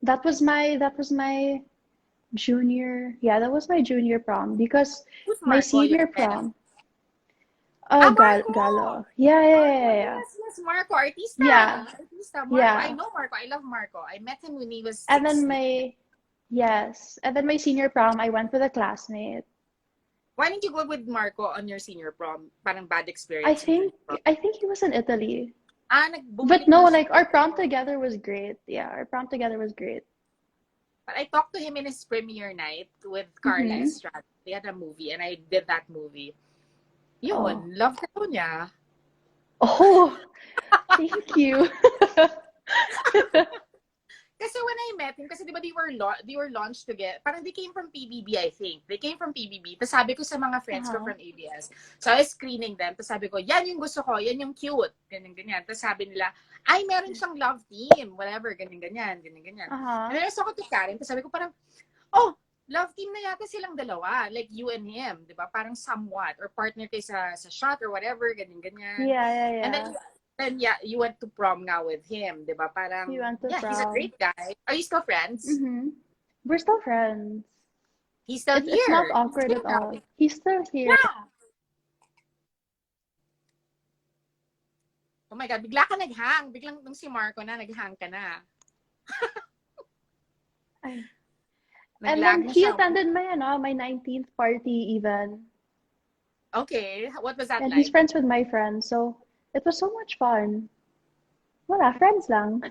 That was my junior. Yeah, that was my junior prom because Who's my Marco, your senior friend? prom. Marco! Galo. Yeah, yeah, Marco, yeah, yeah. yes, Marco. Yeah, Artista, Marco. I yeah. know Marco. I love Marco. I met him when he was And then 16. and then my senior prom, I went with a classmate. Why didn't you go with Marco on your senior prom? Parang bad experience in junior prom. I think he was in Italy. But Bumalik no, na siya. like our prom together was great. Yeah, our prom together was great. But I talked to him in his premiere night with Carla Mm-hmm. Estrada. They had a movie and I did that movie. Oh. Yun, love ko niya. Oh, thank you. Kasi when I met him, kasi di ba they were launched together. Parang they came from PBB, I think. They came from PBB. Tapos sabi ko sa mga friends ko Uh-huh. from ABS. So I was screening them. Tapos sabi ko, yan yung gusto ko. Yan yung cute. Ganyan, ganyan. Tapos sabi nila, ay, meron siyang love team. Whatever, ganyan, ganyan. Ganyan, ganyan. And Uh-huh. then I saw ko to Karen. Tapos sabi ko parang, oh, love team na yata silang dalawa. Like you and him. Di ba? Parang somewhat. Or partner kayo sa shot or whatever. Ganyan, ganyan. Yeah, yeah, And yeah. then yeah, you went to prom now with him, di ba? Parang, We went to yeah, he's a prom. great guy. Are you still friends? Mm-hmm. We're still friends. He's still It's not here. He's awkward here at now. all. He's still here. Yeah. Oh my God, bigla ka naghang. Biglang nung si Marco na, naghang ka na. And Naglag then na he siya. attended my 19th party even. Okay, what was that And he's like? friends with my friends, so it was so much fun. Wala, friends lang.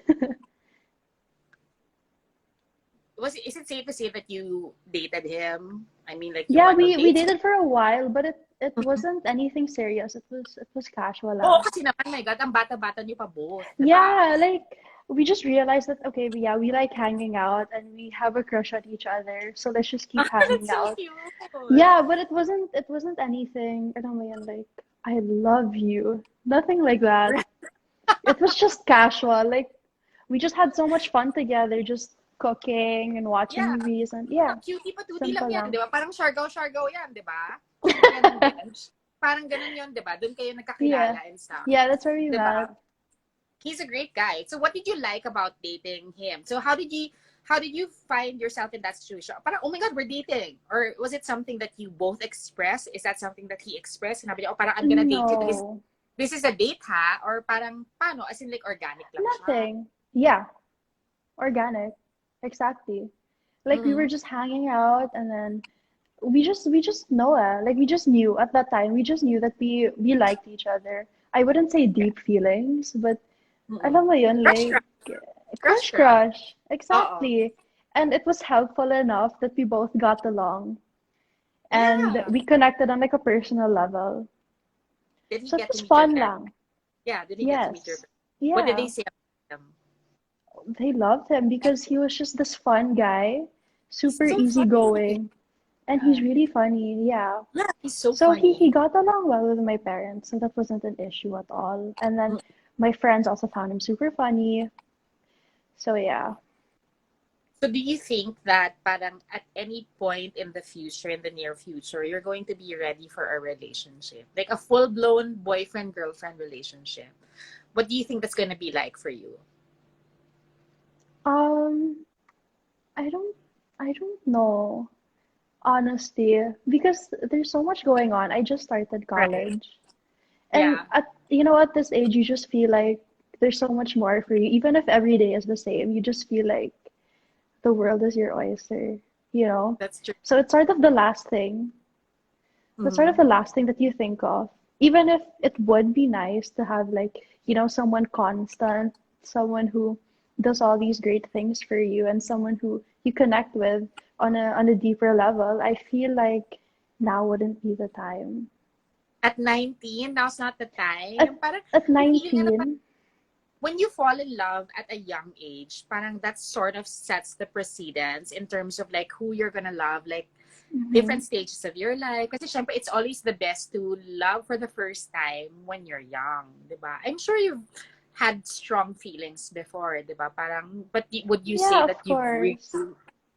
Is it safe to say that you dated him? I mean, like you Yeah, went on we dates? dated for a while, but it wasn't anything serious. It was casual Oo, lang. kasi naman, my God, ang bata-bata niyo pa both, di ba? Yeah, like we just realized that okay, we like hanging out and we have a crush on each other, so let's just keep hanging That's so out. cute. Yeah, but it wasn't anything. Alam mo yan, like I love you. Nothing like that. It was just casual. Like we just had so much fun together, just cooking and watching Yeah. movies and yeah, Cutie patootie lang simple yan, lang. di ba? Parang siargaw-siargaw yan, di ba? Ganun din. Parang ganun yun, di ba? Doon kayo Yeah. nagkakilala and stuff. Yeah, that's where we Di met. ba? He's a great guy. So what did you like about dating him? So how did you find yourself in that situation? Parang, oh my God, we're dating. Or was it something that you both expressed? Is that something that he expressed? Sinabi niya, oh, parang I'm gonna date you. No, This is a date, ha? Or parang, paano? As in, like, organic lang siya. nothing. Yeah, organic. Exactly. Like we were Mm-hmm. just hanging out and then we just know it. Like we just knew at that time. We just knew that we liked each other. I wouldn't say Yeah. deep feelings, but Mm-mm. alam mo yun, Crush, like crush. Crush, crush crush. crush. Oo. Exactly. And it was helpful enough that we both got along and Yeah. we connected on like a personal level. Did he So it get to was meet your fun parents? lang. Yeah, did he get to meet your Yes. parents? What did they Yeah. say about him? They loved him because he was just this fun guy, He's super so funny. easygoing, and he's Yeah. really funny. Yeah. Yeah, he's so So he funny. got along well with my parents, so that wasn't an issue at all. And then Mm. my friends also found him super funny. So yeah. So do you think that parang at any point in the future, in the near future, you're going to be ready for a relationship? Like a full-blown boyfriend-girlfriend relationship. What do you think that's going to be like for you? Um, I don't I don't know, honestly, because there's so much going on. I just started Right. college. And Yeah. at this age you just feel like there's so much more for you. Even if every day is the same, you just feel like the world is your oyster, you know? That's true. So it's sort of the last thing. That's sort of Mm-hmm. the last thing that you think of. Even if it would be nice to have like, someone constant, someone who does all these great things for you and someone who you connect with on a deeper level, I feel like now wouldn't be the time. At 19, now's not the time. At Yung parang, at yung feeling nga na 19, when you fall in love at a young age, parang that sort of sets the precedence in terms of like who you're gonna love, like mhm, different stages of your life. Kasi syempre, it's always the best to love for the first time when you're young, di ba? I'm sure you've had strong feelings before, di ba? Parang, but would you say yeah, that of you've really, course.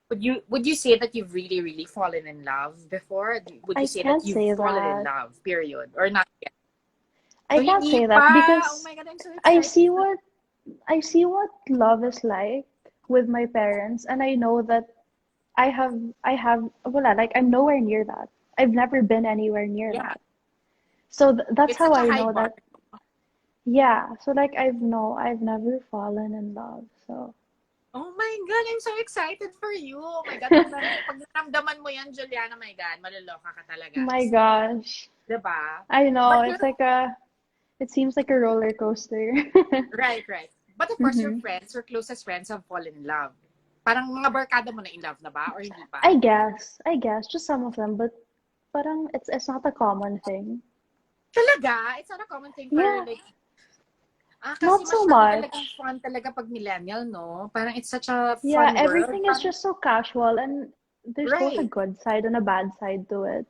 would you say that you've really, really fallen in love before? Would you I say that can't you've say fallen in that. love, period? Or not yet? I So, can't hindi say that pa! Oh because my God, I'm so I excited see for what I see what love is like with my parents, and I know that I have well, like I'm nowhere near that. I've never been anywhere near yeah. that. So that's It's how such a I high know bar. that. Yeah. So like I've never fallen in love. So Oh my God, I'm so excited for you. Oh my God, pag naramdaman mo yan, Juliana, my God, maloloka ka talaga. my As in, gosh, diba? I know But it's like it seems like a roller coaster. right, right. But of course, your hmm friends, your closest friends have fallen in love. Parang mga barkada mo na in love na ba? Or hindi pa? I guess just some of them, but parang it's not a common thing. Talaga? It's not a common thing for Yeah, like, kasi not so masyado talagang much. fun talaga pag millennial, no? Parang it's such a Yeah, fun world. everything is Parang, just so casual, and there's both a right. good side and a bad side to it.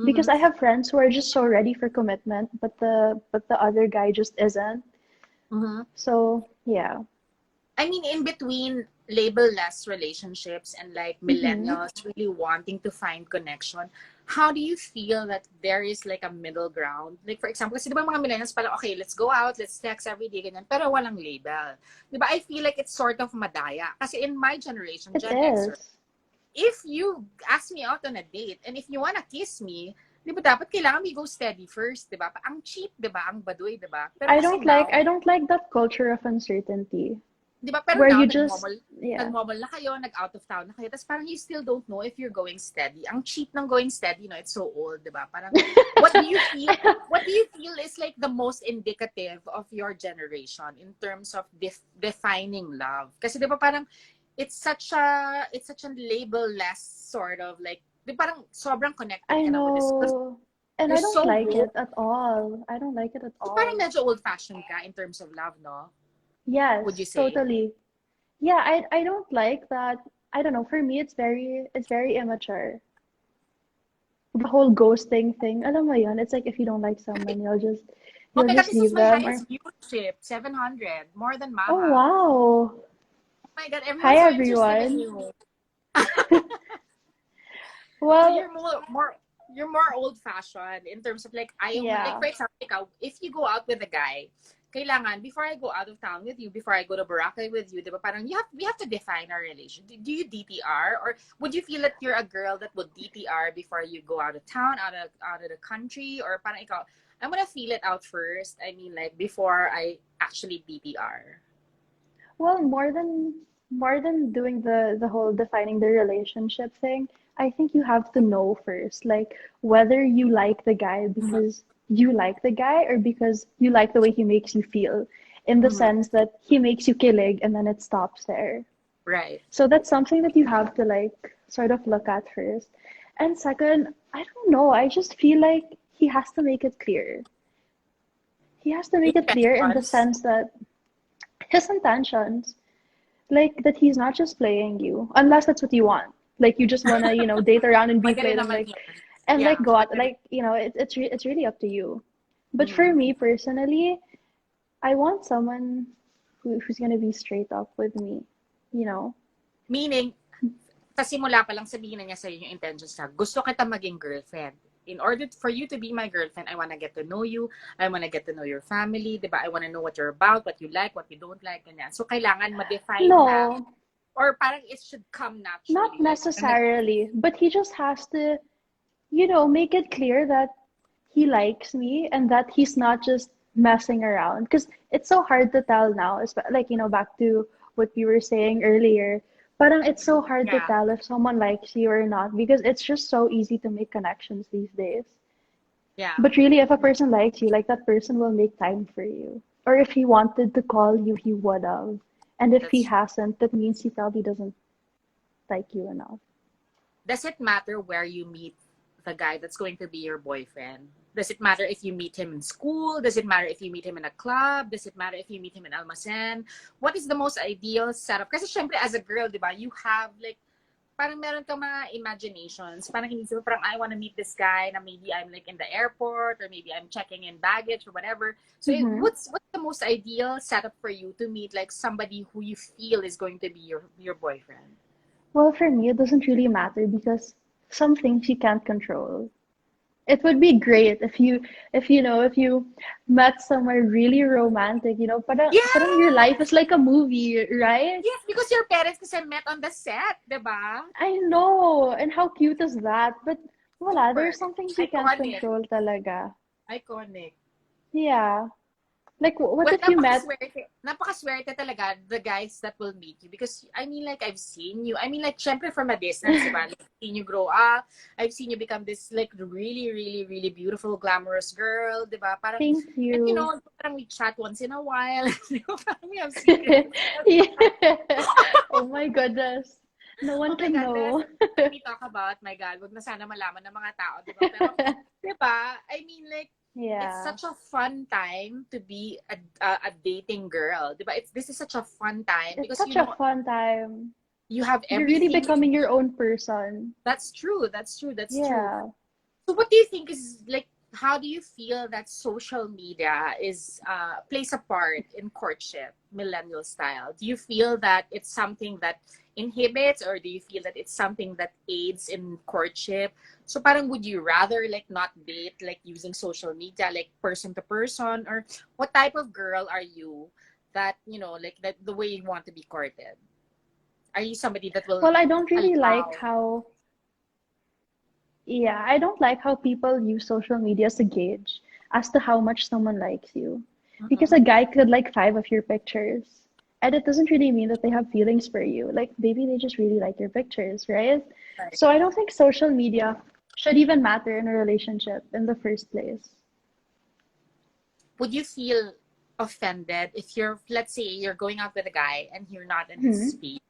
Because Mm-hmm. I have friends who are just so ready for commitment, but the other guy just isn't. Mm-hmm. So, yeah. I mean, in between label-less relationships and like Mm-hmm. millennials really wanting to find connection, how do you feel that there is like a middle ground? Like, for example, kasi di ba mga millennials pala, okay, let's go out, let's text every day, ganyan, pero walang label. Di ba? I feel like it's sort of madaya. Kasi in my generation, It Gen Xer, is. if you ask me out on a date and if you wanna kiss me, di ba dapat kailangan we go steady first, di ba? Ang cheap, di ba? Ang baduy, di ba? Pero I kasi don't like now, I don't like that culture of uncertainty di ba? Pero where now, you just yeah. nag-mall na kayo, nag-out of town na kayo, tapos parang you still don't know if you're going steady. Ang cheap ng going steady, it's so old, di ba? Parang, what do you feel, what do you feel is like the most indicative of your generation in terms of defining love? Kasi di ba parang, it's such a label-less sort of like, di ba parang sobrang connected I ka na with this, because know. And you're I don't so like woke. it at all. I don't like it at So parang all. medyo old-fashioned ka in terms of love, no? Would you Yes, say? totally. Yeah, I don't like that. I don't know. For me, it's very immature. The whole ghosting thing. Alam mo yun? It's like if you don't like someone, Oh you'll my God, just this was leave my them. Or highest viewership, 700, more than oh Maha. wow. Oh my God, Hi everyone's so interested in everyone. you. So Well, you're more. you're more old-fashioned in terms of like, ayaw mo, like Yeah. for example, ikaw, if you go out with a guy, kailangan, before I go out of town with you, before I go to Boracay with you, di ba, parang we have to define our relation. Do you DTR? Or would you feel that you're a girl that would DTR before you go out of town, out of the country? Or parang ikaw, I'm gonna feel it out first. I mean, like, before I actually DTR. Well, more than doing the whole defining the relationship thing, I think you have to know first, like whether you like the guy Mm-hmm. because you like the guy or because you like the way he makes you feel, in the Mm-hmm. sense that he makes you kilig and then it stops there. Right. So that's something that you have to like sort of look at first. And second, I don't know, I just feel like he has to make it clear. He has to make it clear in the Intentions. sense that his intentions, like that he's not just playing you, unless that's what you want. Like you just wanna, date around and be Pwede rin played naman yan. and like Yeah, go out. pwede rin. Like it's really up to you. But for Mm-hmm. me personally, I want someone who's gonna be straight up with me. You know? Meaning, sa simula pa lang sabihin na niya sa'yo yung intentions niya, gusto kita maging girlfriend. In order for you to be my girlfriend, I wanna get to know you. I wanna get to know your family, di ba? I wanna know what you're about, what you like, what you don't like, ganyan. So, kailangan ma-define na, No, or parang it should come not naturally. Like, necessarily. But he just has to, make it clear that he likes me and that he's not just messing around. Because it's so hard to tell now. Like, back to what you were saying earlier. Parang it's so hard to yeah, tell if someone likes you or not because it's just so easy to make connections these days. yeah. But really, if a person likes you, like that person will make time for you. Or if he wanted to call you, he would have. And if he That's hasn't, that means he probably doesn't like you enough. Does it matter where you meet the guy that's going to be your boyfriend? Does it matter if you meet him in school? Does it matter if you meet him in a club? Does it matter if you meet him in Almacen? What is the most ideal setup? Kasi syempre, as a girl, di ba, you have like, parang meron kang mga imaginations. Parang hindi mo, parang I want to meet this guy na maybe I'm like in the airport or maybe I'm checking in baggage or whatever. So Mm-hmm. what's the most ideal setup for you to meet like somebody who you feel is going to be your boyfriend? Well, for me, it doesn't really matter because some things you can't control. It would be great if you met somewhere really romantic, parang your Yeah! life is like a movie, right? Yes, because your parents kasi met on the set, di ba? I know, and how cute is that? But wala, Super. there's some things you can't Iconic. control talaga. Iconic. Yeah. Like, what Well, if you met? napakaswerte talaga the guys that will meet you because I mean like I've seen you. I mean like syempre from a distance, di ba? Like, I've seen you grow up. I've seen you become this like really, really, really beautiful, glamorous girl, di ba? Parang, Thank and you you. know, parang we chat once in a while. Di ba? Parang we have secrets. Yeah. Oh my goodness. No Oh one my can God, know. let me talk about, my God, wag na sana malaman ng mga tao, di ba? Pero, di ba? I mean, like, it's Yeah. such a fun time to be a dating girl, di ba? This is such a fun time It's because, such a fun time. you have You're really everything. becoming your own person. That's true. That's true. That's true. Yeah. So what do you think is like how do you feel that social media is plays a part in courtship, millennial style? Do you feel that it's something that inhibits or do you feel that it's something that aids in courtship? So parang would you rather like not date like using social media like person to person or what type of girl are you that like that the way you want to be courted? Are you somebody that will Well, I don't really like allow how, yeah, I don't like how people use social media as a gauge as to how much someone likes you. Because a Mhm. guy could like five of your pictures. And it doesn't really mean that they have feelings for you. Like maybe they just really like your pictures, right? Right. So I don't think social media should even matter in a relationship in the first place. Would you feel offended if you're, let's say, you're going out with a guy and you're not in his Hmm. feed?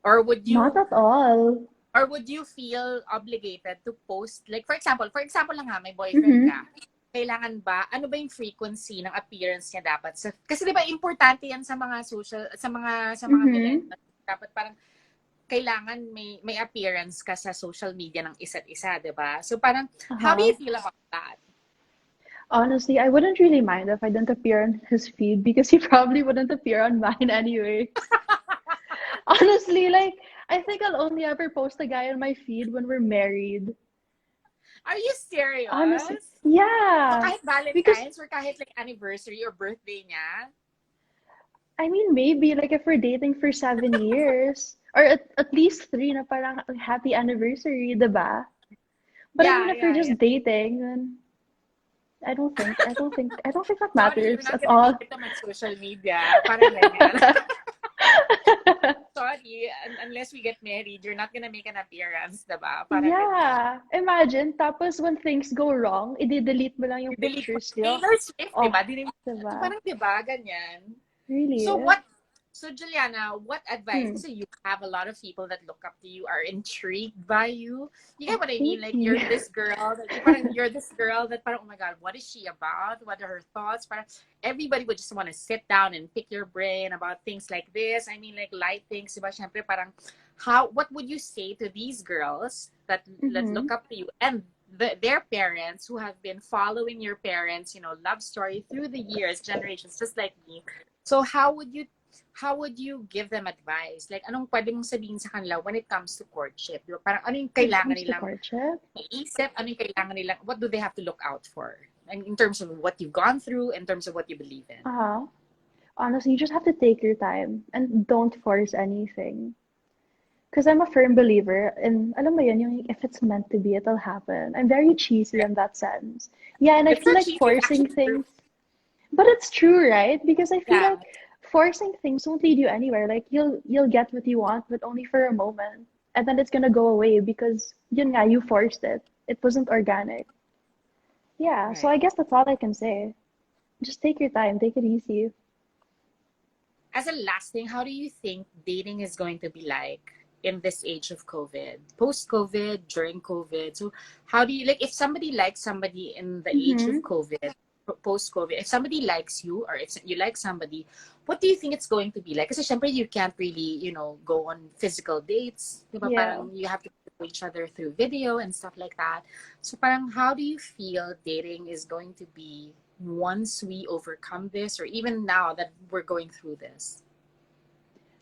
Or would Not you, at all. or would you feel obligated to post, like, for example lang ha, may boyfriend Hmm. ka, kailangan ba, ano ba yung frequency ng appearance niya dapat? Kasi di ba, importante yan sa mga social, sa mga Hmm. millennials. Dapat parang, kailangan may appearance ka sa social media ng isa't isa, di ba? So parang, how do Uh-huh. you feel about that? Honestly, I wouldn't really mind if I didn't appear on his feed because he probably wouldn't appear on mine anyways. Honestly, like I think I'll only ever post a guy on my feed when we're married. Are you Honestly, serious? So yeah. kahit Because Valentine's or kahit like anniversary or birthday niya? I mean, maybe like if we're dating for 7 years, or at least three na parang happy anniversary, diba? But I mean, Yeah, if we're yeah, yeah. just dating, then I don't think that Sorry, you're matters not at gonna all. make it to my social media. Parang ganyan. Sorry, unless we get married, you're not gonna make an appearance, diba? Parang ganyan. Yeah. Imagine, tapos when things go wrong, i-delete mo lang yung I-delete mo. pictures nyo. Taylor Swift, Oh, diba? So diba? parang diba, ganyan. So Really? what so Juliana, what advice? Hmm. Kasi you have a lot of people that look up to you, are intrigued by you. You get Oh, what I mean? thank Like you. you're this girl that parang, oh my God, what is she about? What are her thoughts? Parang everybody would just want to sit down and pick your brain about things like this. I mean, like light things, diba? Syempre, parang what would you say to these girls that Mm-hmm. look up to you and their parents who have been following your parents, love story through the years, generations, just like me. So how would you give them advice? Like, anong pwede mong sabihin sa kanila when it comes to courtship? Di ba? Parang ano yung When it kailangan comes to nilang courtship, iisip? Ano yung kailangan nilang, what do they have to look out for? And in terms of what you've gone through, in terms of what you believe in. uh-huh. Honestly, you just have to take your time and don't force anything. Because I'm a firm believer in, alam mo yun, yung if it's meant to be, it'll happen. I'm very cheesy in that sense. Yeah, and I It's feel not like cheesy, it's forcing actually true. things, but it's true, right? Because I feel Yeah, like forcing things won't lead you anywhere. Like you'll get what you want, but only for a moment. And then it's gonna go away because yun nga, you forced it. It wasn't organic. Yeah, so right. I guess that's all I can say. Just take your time, take it easy. As a last thing, how do you think dating is going to be like in this age of COVID? Post COVID, during COVID. So how do you like if somebody likes somebody in the age Mm-hmm. of COVID, post COVID, if somebody likes you or if you like somebody, what do you think it's going to be like? Kasi syempre you can't really, go on physical dates. Diba? Yeah. Parang you have to know each other through video and stuff like that. So parang how do you feel dating is going to be once we overcome this or even now that we're going through this?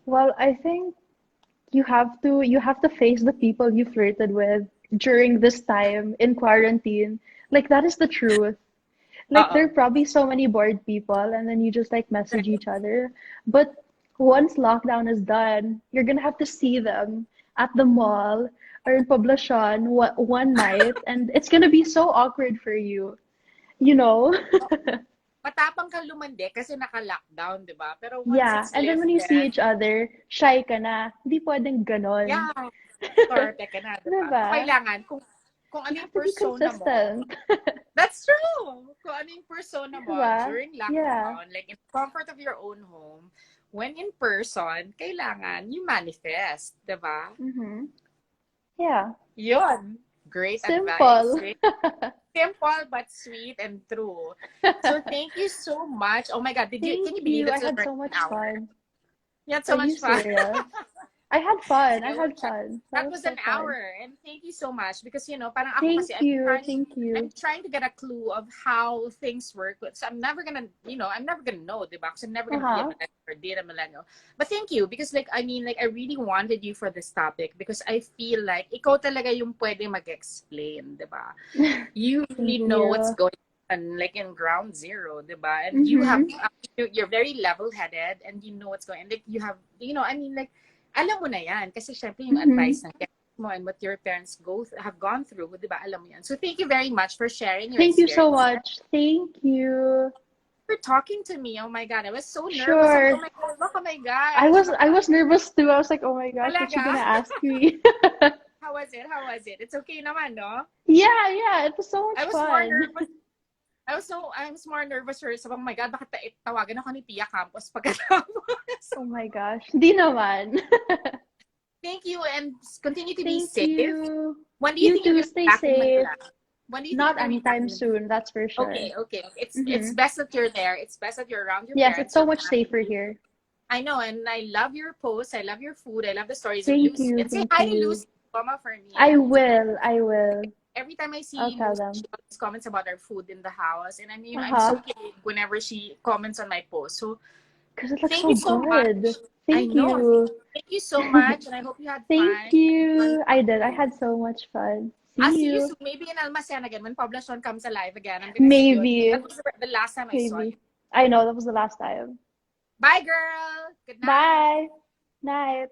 Well, I think you have to face the people you flirted with during this time in quarantine. Like that is the truth. Like there Uh-oh. are probably so many bored people and then you just like message Right. each other. But once lockdown is done, you're gonna have to see them at the mall or in Poblacion one night and it's gonna be so awkward for you, you know? Matapang kang lumande kasi naka-lockdown, di ba? Pero once Yeah, it's and then when you see lifted, each other, shy ka na. Hindi pwedeng ganon. yeah, sorte ka na, di ba? So, Diba? kailangan, kung ano You have yung to be persona mo, consistent. that's true! Kung ano yung persona mo Diba? during Yeah. lockdown, like in the comfort of your own home, when in person, kailangan you manifest, di ba? Mm-hmm. Yeah. Yun. Great advice. Simple. Great. Simple but sweet and true. So thank you so much. Oh my God, Thank can you believe you. I it's had already so an much hour? fun. You had Are so you much fun. serious? I had fun. I Sige, we'll had check. fun. That That was was an so fun. hour. And thank you so much because, parang ako Thank kasi you. Thank I'm you. trying to get a clue of how things work. So I'm never gonna know, diba? Because I'm never gonna be a Uh-huh. millennial or date a millennial. But thank you because I really wanted you for this topic because I feel like ikaw talaga yung pwede mag-explain, diba? You really Thank know what's you. going on, like in ground zero, diba? And you have, Mm-hmm. you're very level-headed and you know what's going on. Like you have, like, alam mo na yan. Kasi syempre yung Mm-hmm. advice na mo and what your parents have gone through, di ba? Alam mo yan. So thank you very much for sharing your Thank you so experience. much. Thank you. For talking to me. Oh my God. I was so nervous. Sabi ko, Sure. oh my God, look, oh my I gosh. was I was nervous too. I was like, oh my gosh, what's she Talaga? gonna ask me? How was it? How was it? It's okay naman, no? Yeah, it was so I much was more fun. nervous. I was more nervous for oh my God, bakit tawagan ako ni Pia Campos pagkatapos? Oh my gosh. Di naman. Thank you and continue to be Thank safe. you. When do you You think you're too, going to be stay back in safe. Manila? When do you think you're Not going to be back anytime in Manila? soon, that's for sure. Okay, okay. It's Mm-hmm. best that you're there. It's best that you're around your Yes, it's parents, so your much safer family. here. I know, and I love your posts. I love your food. I love the stories of Thank Lucy. you, And say thank hi to you. Lucy, mama, for me. I And will, I will. every time I I'll see tell Lucy, she them. always comments about our food in the house. And I'm Uh-huh. so kidding whenever she comments on my post. So Because it looks thank so you so much. good. I Thank know. you. Thank you so much, and I hope you had Thank fun. you. I did. I had so much fun. I'll See see you you. soon. Maybe in Almacen again when Poblacion comes alive again. I'm gonna see you. That Maybe. was the last time I saw you. Maybe. I know that was the last time. Bye, girl. Good night. Bye. Night.